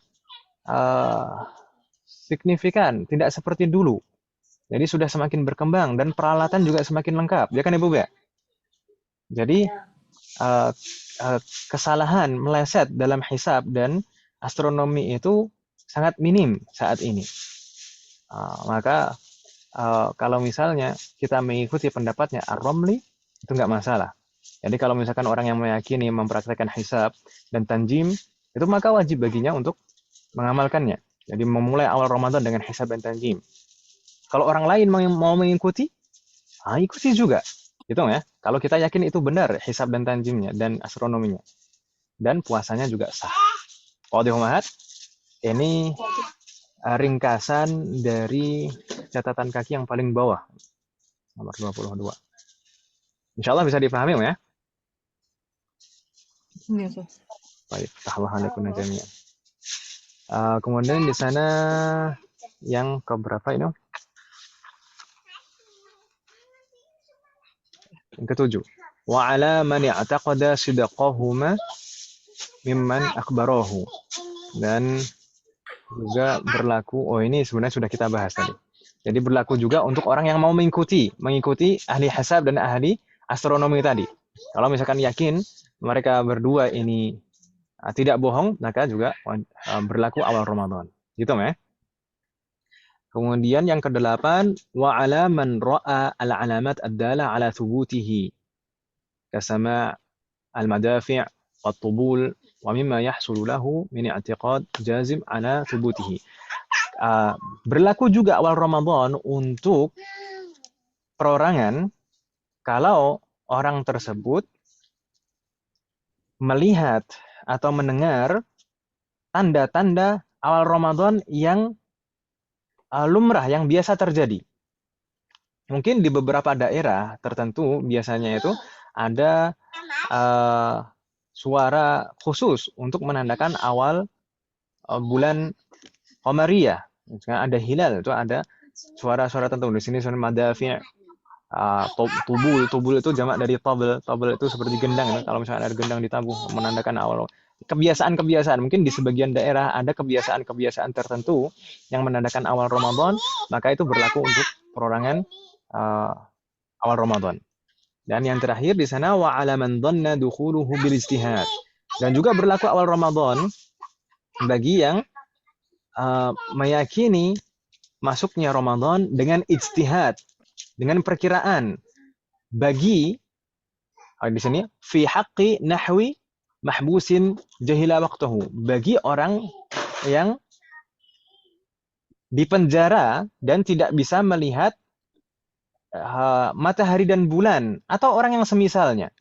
signifikan, tidak seperti dulu. Jadi sudah semakin berkembang dan peralatan juga semakin lengkap, ya kan Ibu ya? Jadi kesalahan meleset dalam hisab dan astronomi itu sangat minim saat ini. Maka kalau misalnya kita mengikuti pendapatnya Ar-Ramli itu nggak masalah. Jadi kalau misalkan orang yang meyakini mempraktekkan hisab dan tanjim itu maka wajib baginya untuk mengamalkannya. Jadi memulai awal Ramadan dengan hisab dan tanjim. Kalau orang lain mau mengikuti, ikuti juga. Gitu ya. Kalau kita yakin itu benar hisab dan tanjimnya dan astronominya. Dan puasanya juga sah. Wadih umahat, ini ringkasan dari catatan kaki yang paling bawah. Nomor 22. Insya Allah bisa dipahami ya? Iya, Ustaz. Baik, alaikum jami'an. Kemudian di sana yang keberapa ini? Yang ketujuh. Wa ala man i'taqada sidqahuma mimman akhbarahu. Dan juga berlaku, ini sebenarnya sudah kita bahas tadi. Jadi berlaku juga untuk orang yang mau mengikuti ahli hisab dan ahli astronomi tadi. Kalau misalkan yakin mereka berdua ini tidak bohong, maka juga berlaku awal Ramadan. Gitu ya. Kemudian yang kedelapan, wa ala man ra'a al-alamat ad-dala ala thubutihi kasama al-madafi' wat-tubul wa mimma yahsulu lahu min i'tiqad jazim ala thubutihi. Berlaku juga awal Ramadan untuk perorangan kalau orang tersebut melihat atau mendengar tanda-tanda awal Ramadan yang lumrah, yang biasa terjadi. Mungkin di beberapa daerah tertentu biasanya itu ada suara khusus untuk menandakan awal bulan Qamariyah. Ada hilal, itu ada suara-suara tertentu. Di sini suara madafi', tubul itu jamak dari tabel. Tabel itu seperti gendang. Kalau misalnya ada gendang ditabuh, menandakan awal. Kebiasaan-kebiasaan, mungkin di sebagian daerah ada kebiasaan-kebiasaan tertentu yang menandakan awal Ramadan, maka itu berlaku untuk perorangan awal Ramadan. Dan yang terakhir di sana wa 'ala man dhanna dukhuluhu bil ijtihad. Dan juga berlaku awal Ramadan bagi yang meyakini masuknya Ramadan dengan ijtihad, dengan perkiraan bagi di sini fi haqqi nahwi mahbusin jahila waqtahu, bagi orang yang dipenjara dan tidak bisa melihat matahari dan bulan, atau orang yang semisalnya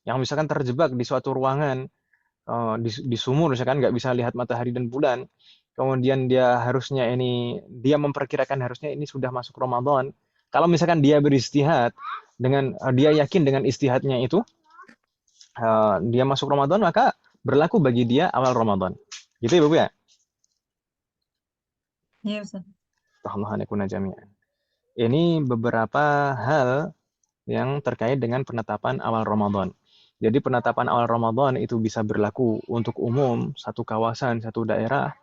yang misalkan terjebak di suatu ruangan di sumur misalkan nggak bisa lihat matahari dan bulan, kemudian dia memperkirakan harusnya ini sudah masuk Ramadan. Kalau misalkan dia beristihad dengan dia yakin dengan istihadnya itu dia masuk Ramadan, maka berlaku bagi dia awal Ramadan. Gitu ya, Bapak ya? Iya, Ustaz. Ini beberapa hal yang terkait dengan penetapan awal Ramadan. Jadi penetapan awal Ramadan itu bisa berlaku untuk umum, satu kawasan, satu daerah,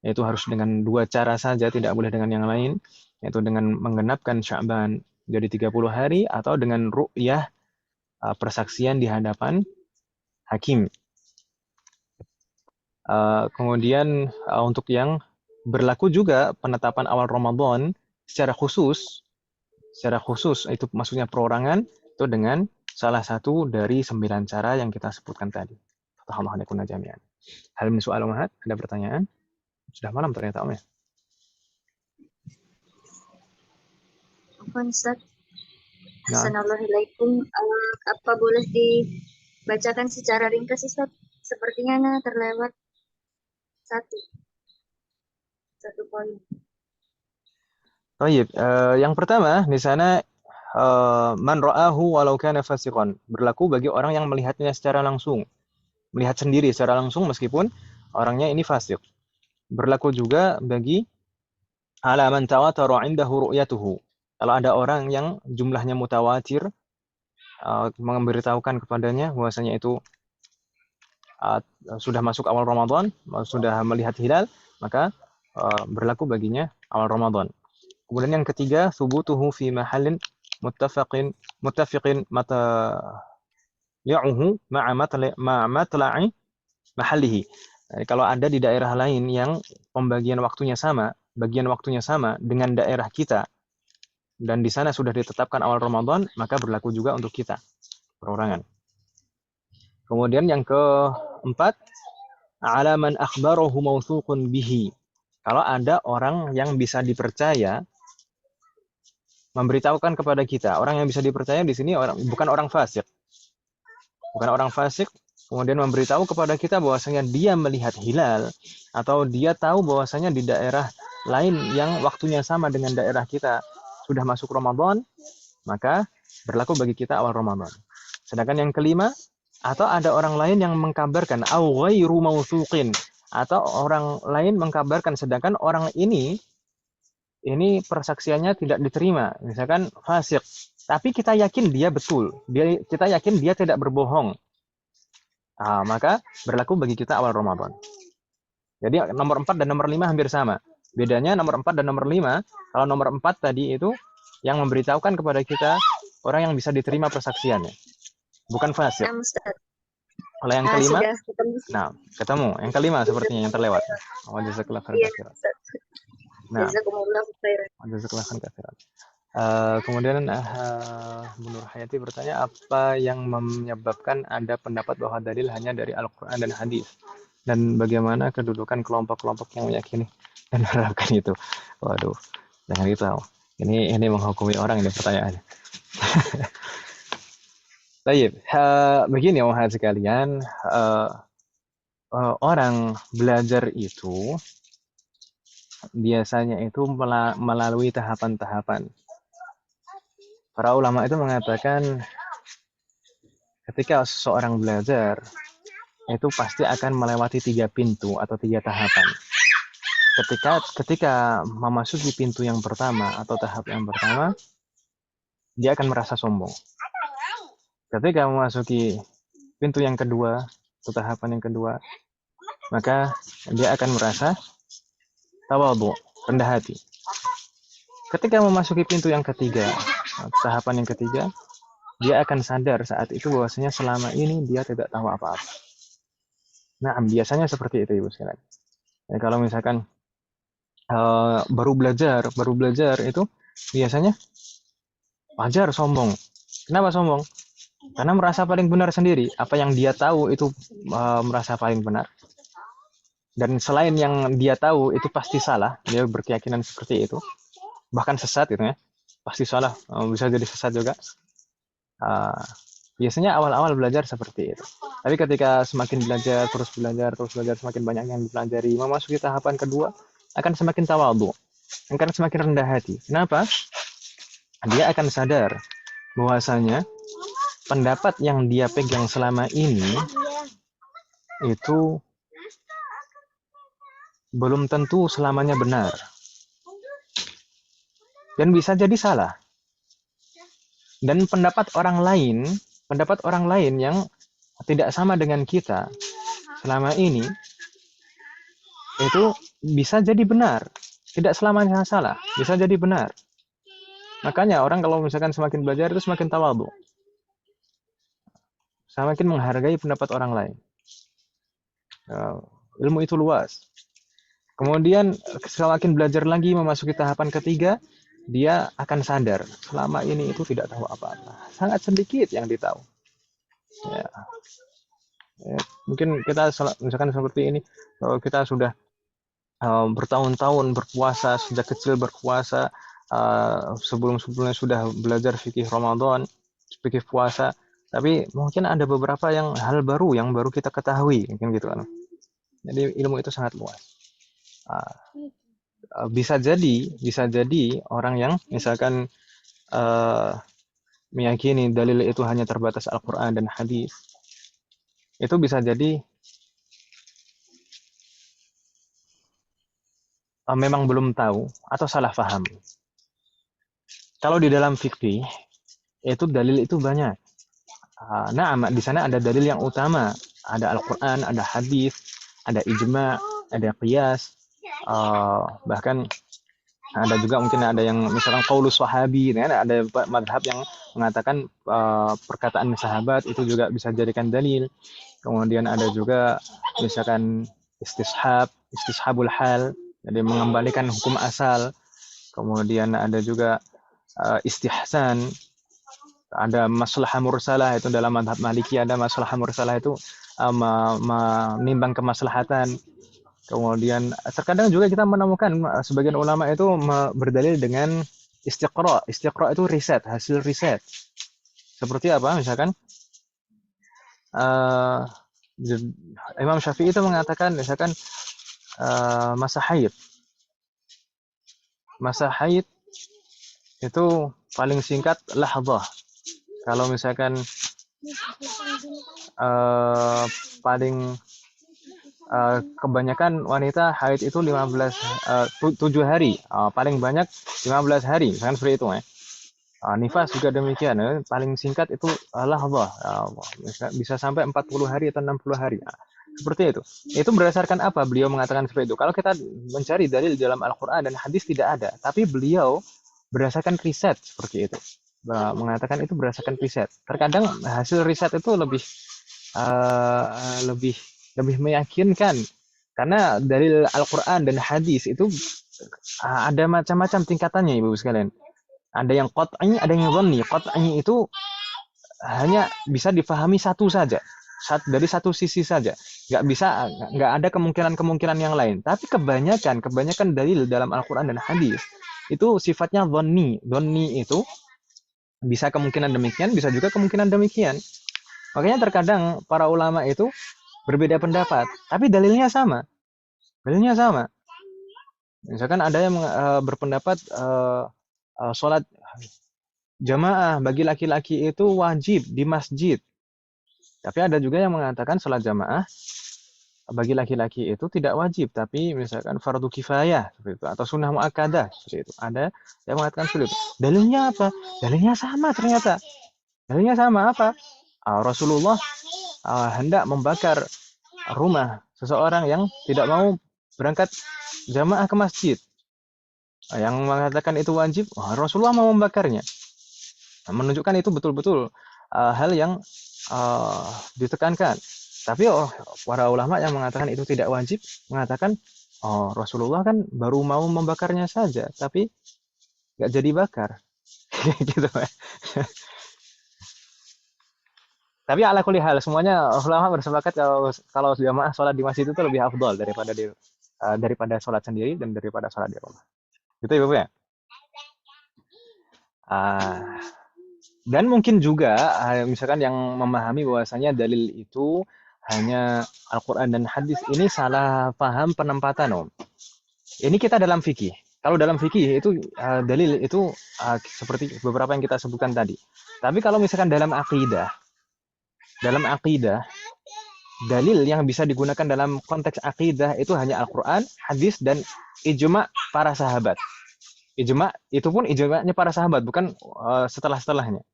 yaitu harus dengan 2 cara saja, tidak boleh dengan yang lain, yaitu dengan menggenapkan Sya'ban jadi 30 hari atau dengan ru'yah, persaksian di hadapan hakim. Kemudian untuk yang berlaku juga penetapan awal Ramadan secara khusus itu maksudnya perorangan itu dengan salah satu dari 9 cara yang kita sebutkan tadi. Hal min soal umahat, ada pertanyaan? Sudah malam ternyata Om ya. Ustaz. Assalamualaikum. Apa boleh dibacakan secara ringkas Ustaz? Sepertinya terlewat Satu poin. Baik, yang pertama di sana man ra'ahu walau kana fasiqan, berlaku bagi orang yang melihatnya secara langsung, melihat sendiri secara langsung meskipun orangnya ini fasik. Berlaku juga bagi ala man tawatara 'indahu ru'yatuhu. Kalau ada orang yang jumlahnya mutawatir, memberitahukan kepadanya bahwasanya itu sudah masuk awal Ramadan, sudah melihat hilal, maka berlaku baginya awal Ramadan. Kemudian yang ketiga, subutuhu fi mahallin muttafiqin matli'uhu ma'a matla'i mahallihi. Jadi, kalau ada di daerah lain yang bagian waktunya sama dengan daerah kita, dan di sana sudah ditetapkan awal Ramadan, maka berlaku juga untuk kita, perorangan. Kemudian yang keempat, ala man akhbarahu mawthuqun bihi. Kalau ada orang yang bisa dipercaya memberitahukan kepada kita, orang yang bisa dipercaya di sini bukan orang fasik. Bukan orang fasik, kemudian memberitahu kepada kita bahwasanya dia melihat hilal atau dia tahu bahwasanya di daerah lain yang waktunya sama dengan daerah kita sudah masuk Ramadan, maka berlaku bagi kita awal Ramadan. Sedangkan yang kelima, atau ada orang lain yang mengkabarkan au ghairu mawthuqin, atau orang lain mengkabarkan sedangkan orang ini persaksiannya tidak diterima, misalkan fasik, tapi kita yakin dia betul, kita yakin dia tidak berbohong, maka berlaku bagi kita awal Ramadan. Jadi nomor 4 dan nomor 5 hampir sama. Bedanya nomor 4 dan nomor 5, kalau nomor 4 tadi itu yang memberitahukan kepada kita orang yang bisa diterima persaksiannya, bukan fasik. Kalau yang kelima, ketemu. Yang kelima sepertinya yang terlewat. Jazakallahu khairan. Nah, kemudian Nur Hayati bertanya, apa yang menyebabkan ada pendapat bahwa dalil hanya dari Al-Quran dan hadis, dan bagaimana kedudukan kelompok-kelompok yang meyakini dan menerapkan itu? Waduh, jangan gitu. Ini menghukumi orang ini pertanyaannya. Baik, begini mohon sekalian, orang belajar itu biasanya itu melalui tahapan-tahapan. Para ulama itu mengatakan ketika seseorang belajar itu pasti akan melewati 3 pintu atau 3 tahapan. Ketika memasuki pintu yang pertama atau tahap yang pertama, dia akan merasa sombong. Ketika memasuki pintu yang kedua atau tahapan yang kedua, maka dia akan merasa tawadhu, rendah hati. Ketika memasuki pintu yang ketiga, tahapan yang ketiga, dia akan sadar saat itu bahwasanya selama ini dia tidak tahu apa-apa. Nah, biasanya seperti itu Ibu sekalian. Ya, kalau misalkan baru belajar itu biasanya wajar sombong. Kenapa sombong? Karena merasa paling benar sendiri. Apa yang dia tahu itu merasa paling benar. Dan selain yang dia tahu itu pasti salah, dia berkeyakinan seperti itu, bahkan sesat gitu ya, pasti salah, bisa jadi sesat juga. Biasanya awal-awal belajar seperti itu. Tapi ketika semakin belajar, terus belajar, semakin banyak yang dipelajari, memasuki tahapan kedua, akan semakin tawadhu, akan semakin rendah hati. Kenapa? Dia akan sadar bahwasanya pendapat yang dia pegang selama ini itu belum tentu selamanya benar. Dan bisa jadi salah. Dan pendapat orang lain yang tidak sama dengan kita selama ini, itu bisa jadi benar. Tidak selamanya salah, bisa jadi benar. Makanya orang kalau misalkan semakin belajar itu semakin tawadhu. Semakin menghargai pendapat orang lain. Ilmu itu luas. Kemudian semakin belajar lagi memasuki tahapan ketiga, dia akan sadar selama ini itu tidak tahu apa-apa. Sangat sedikit yang ditahu. Ya. Mungkin kita misalkan seperti ini, kita sudah bertahun-tahun berpuasa, sejak kecil berpuasa, sebelum-sebelumnya sudah belajar fikih Ramadan, fikih puasa, tapi mungkin ada beberapa hal baru yang baru kita ketahui, mungkin gitu kan. Jadi ilmu itu sangat luas. Bisa jadi orang yang misalkan meyakini dalil itu hanya terbatas Al-Quran dan hadis, itu bisa jadi memang belum tahu atau salah paham. Kalau di dalam fikih itu dalil itu banyak. Nah, di sana ada dalil yang utama, ada Al-Quran, ada hadis, ada ijma, ada qiyas, bahkan ada juga mungkin ada yang misalkan qaulus sahabi, ya, ada madhab yang mengatakan perkataan sahabat itu juga bisa dijadikan dalil. Kemudian ada juga misalkan istishabul hal, jadi mengembalikan hukum asal. Kemudian ada juga istihsan, ada maslahah mursalah, itu dalam madhab Maliki ada maslahah mursalah itu menimbang kemaslahatan. Kemudian terkadang juga kita menemukan sebagian ulama itu berdalil dengan istiqra. Istiqra itu riset, hasil riset. Seperti apa? Misalkan Imam Syafi'i itu mengatakan misalkan masa haid. Masa haid itu paling singkat lahdzah. Kalau misalkan paling kebanyakan wanita haid itu 7 hari, paling banyak 15 hari, misalkan seperti itu ya. Nifas juga demikian, paling singkat itu lahdzah, bisa sampai 40 hari atau 60 hari. Seperti itu. Itu berdasarkan apa beliau mengatakan seperti itu? Kalau kita mencari dalil dalam Al-Quran dan hadis tidak ada, tapi beliau berdasarkan riset seperti itu. Mengatakan itu berdasarkan riset. Terkadang hasil riset itu lebih meyakinkan, karena dalil Al-Quran dan hadis itu ada macam-macam tingkatannya, Ibu sekalian. Ada yang qat'i, ada yang dhanni. Qat'i itu hanya bisa difahami satu saja, dari satu sisi saja. Nggak ada kemungkinan yang lain. Tapi kebanyakan dalil dalam Al-Quran dan hadis itu sifatnya dhanni. Dhanni itu bisa kemungkinan demikian, bisa juga kemungkinan demikian. Makanya terkadang para ulama itu berbeda pendapat, tapi dalilnya sama. Misalkan ada yang berpendapat sholat jamaah bagi laki-laki itu wajib di masjid. Tapi ada juga yang mengatakan sholat jamaah bagi laki-laki itu tidak wajib, tapi misalkan fardu kifayah seperti itu, atau sunnah muakkadah seperti itu. Ada yang mengatakan seperti itu. Dalilnya apa? Dalilnya sama ternyata. Dalilnya sama apa? Rasulullah hendak membakar rumah seseorang yang tidak mau berangkat jamaah ke masjid. Yang mengatakan itu wajib, Rasulullah mau membakarnya. Menunjukkan itu betul-betul hal yang ditekankan. Tapi para ulama yang mengatakan itu tidak wajib mengatakan, Rasulullah kan baru mau membakarnya saja, tapi nggak jadi bakar. Gitu. Tapi ala kulli hal, semuanya ulama bersepakat kalau jamaah sholat di masjid itu lebih afdal daripada sholat sendiri dan daripada sholat di rumah. Gitu ya, Bapak ya? Dan mungkin juga misalkan yang memahami bahwasanya dalil itu hanya Al-Quran dan hadis, ini salah paham penempatan, Om. Ini kita dalam fikih. Kalau dalam fikih itu dalil itu seperti beberapa yang kita sebutkan tadi. Tapi kalau misalkan dalam akidah, dalil yang bisa digunakan dalam konteks akidah itu hanya Al-Quran, hadis, dan ijma' para sahabat. Ijma' itu pun ijma'nya para sahabat, bukan setelah-setelahnya.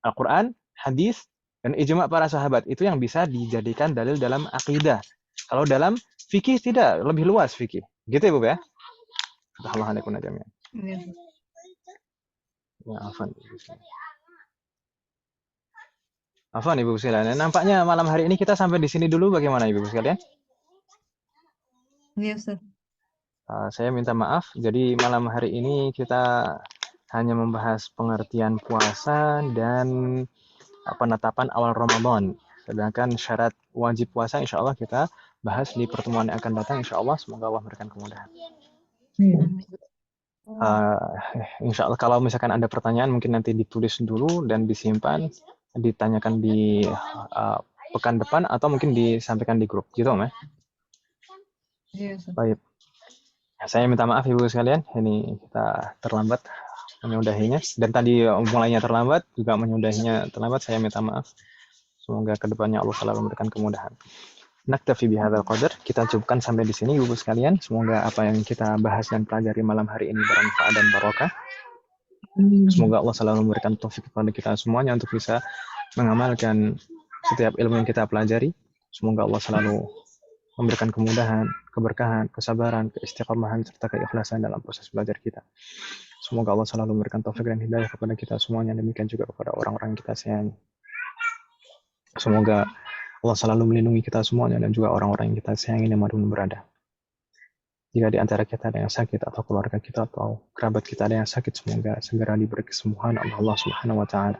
Al-Quran, hadis, dan ijma' para sahabat itu yang bisa dijadikan dalil dalam akidah. Kalau dalam fikih tidak, lebih luas fikih. Gitu ya, Bu ya? Alhamdulillah jami'an. Ya, Afwan Ibu sekalian. Nampaknya malam hari ini kita sampai di sini dulu, bagaimana Ibu sekalian? Iya, Ustaz. Saya minta maaf. Jadi malam hari ini kita hanya membahas pengertian puasa dan penetapan awal Ramadan. Sedangkan syarat wajib puasa insya Allah kita bahas di pertemuan yang akan datang. Insya Allah, semoga Allah memberikan kemudahan. Insya Allah kalau misalkan ada pertanyaan mungkin nanti ditulis dulu dan disimpan, ditanyakan di pekan depan atau mungkin disampaikan di grup gitu, Om ya. Iya, Ustaz. Baik. Saya minta maaf Ibu sekalian, ini kita terlambat menyudahinya. Dan tadi mulainya terlambat, juga menyudahinya terlambat, saya minta maaf. Semoga kedepannya Allah selalu memberikan kemudahan. Naktafi bihadzal qadar, kita cukupkan sampai di sini Ibu sekalian. Semoga apa yang kita bahas dan pelajari malam hari ini bermanfaat dan barokah. Semoga Allah selalu memberikan taufik kepada kita semuanya untuk bisa mengamalkan setiap ilmu yang kita pelajari. Semoga Allah selalu memberikan kemudahan, keberkahan, kesabaran, keistiqomahan, serta keikhlasan dalam proses belajar kita. Semoga Allah selalu memberikan taufik dan hidayah kepada kita semuanya, demikian juga kepada orang-orang yang kita sayangi. Semoga Allah selalu melindungi kita semuanya dan juga orang-orang yang kita sayangi dimanapun berada. Jika di antara kita ada yang sakit atau keluarga kita atau kerabat kita ada yang sakit, semoga segera diberi kesembuhan oleh Allah Subhanahu wa taala.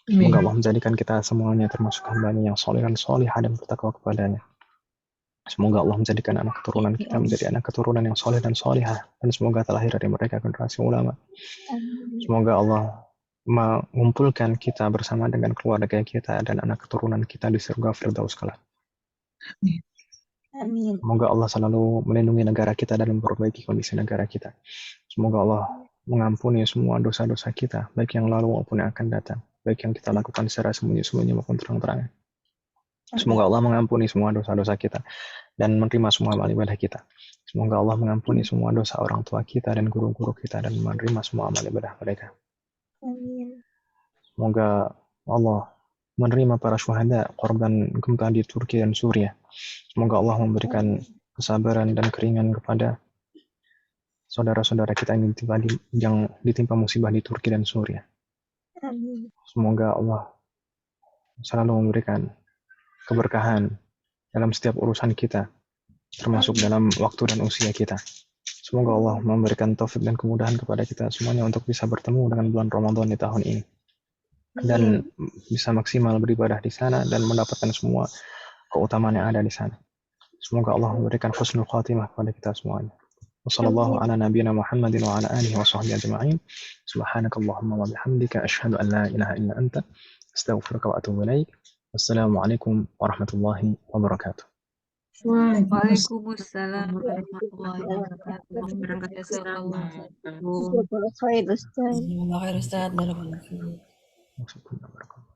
Semoga Allah menjadikan kita semuanya termasuk hamba-Nya yang saleh dan salihah dan bertakwa kepadanya. Semoga Allah menjadikan anak keturunan kita menjadi anak keturunan yang saleh dan salihah, dan semoga terlahir dari mereka generasi ulama. Semoga Allah mengumpulkan kita bersama dengan keluarga kita dan anak keturunan kita di surga Firdaus kelak. Amin. Semoga Allah selalu melindungi negara kita dan memperbaiki kondisi negara kita. Semoga Allah mengampuni semua dosa-dosa kita, baik yang lalu maupun yang akan datang, baik yang kita lakukan secara sembunyi-sembunyi maupun terang-terangan. Semoga Allah mengampuni semua dosa-dosa kita dan menerima semua amal ibadah kita. Semoga Allah mengampuni semua dosa orang tua kita dan guru-guru kita dan menerima semua amal ibadah mereka. Amin. Semoga Allah menerima para syuhada korban gempa di Turki dan Suriah. Semoga Allah memberikan kesabaran dan keringan kepada saudara-saudara kita yang ditimpa musibah di Turki dan Suriah. Amin. Semoga Allah selalu memberikan keberkahan dalam setiap urusan kita, termasuk dalam waktu dan usia kita. Semoga Allah memberikan taufik dan kemudahan kepada kita semuanya untuk bisa bertemu dengan bulan Ramadan di tahun ini, dan bisa maksimal beribadah di sana dan mendapatkan semua keutamaan yang ada di sana. Semoga Allah memberikan husnul khatimah kepada kita semuanya. Wassallallahu ala nabiyyina Muhammadin wa ala alihi wa sahbihi ajma'in. Subhanakallahumma wa bihamdika asyhadu an la ilaha illa anta astaghfiruka wa atubu ilaik. Wassalamualaikum warahmatullahi wabarakatuh. Waalaikumsalam warahmatullahi wabarakatuh. Jazakallah khairan. Jazakallah khair, Ustaz. Jazakallah khair Ustaz. Barakallahu fiik. Wassalamualaikum warahmatullahi wabarakatuh.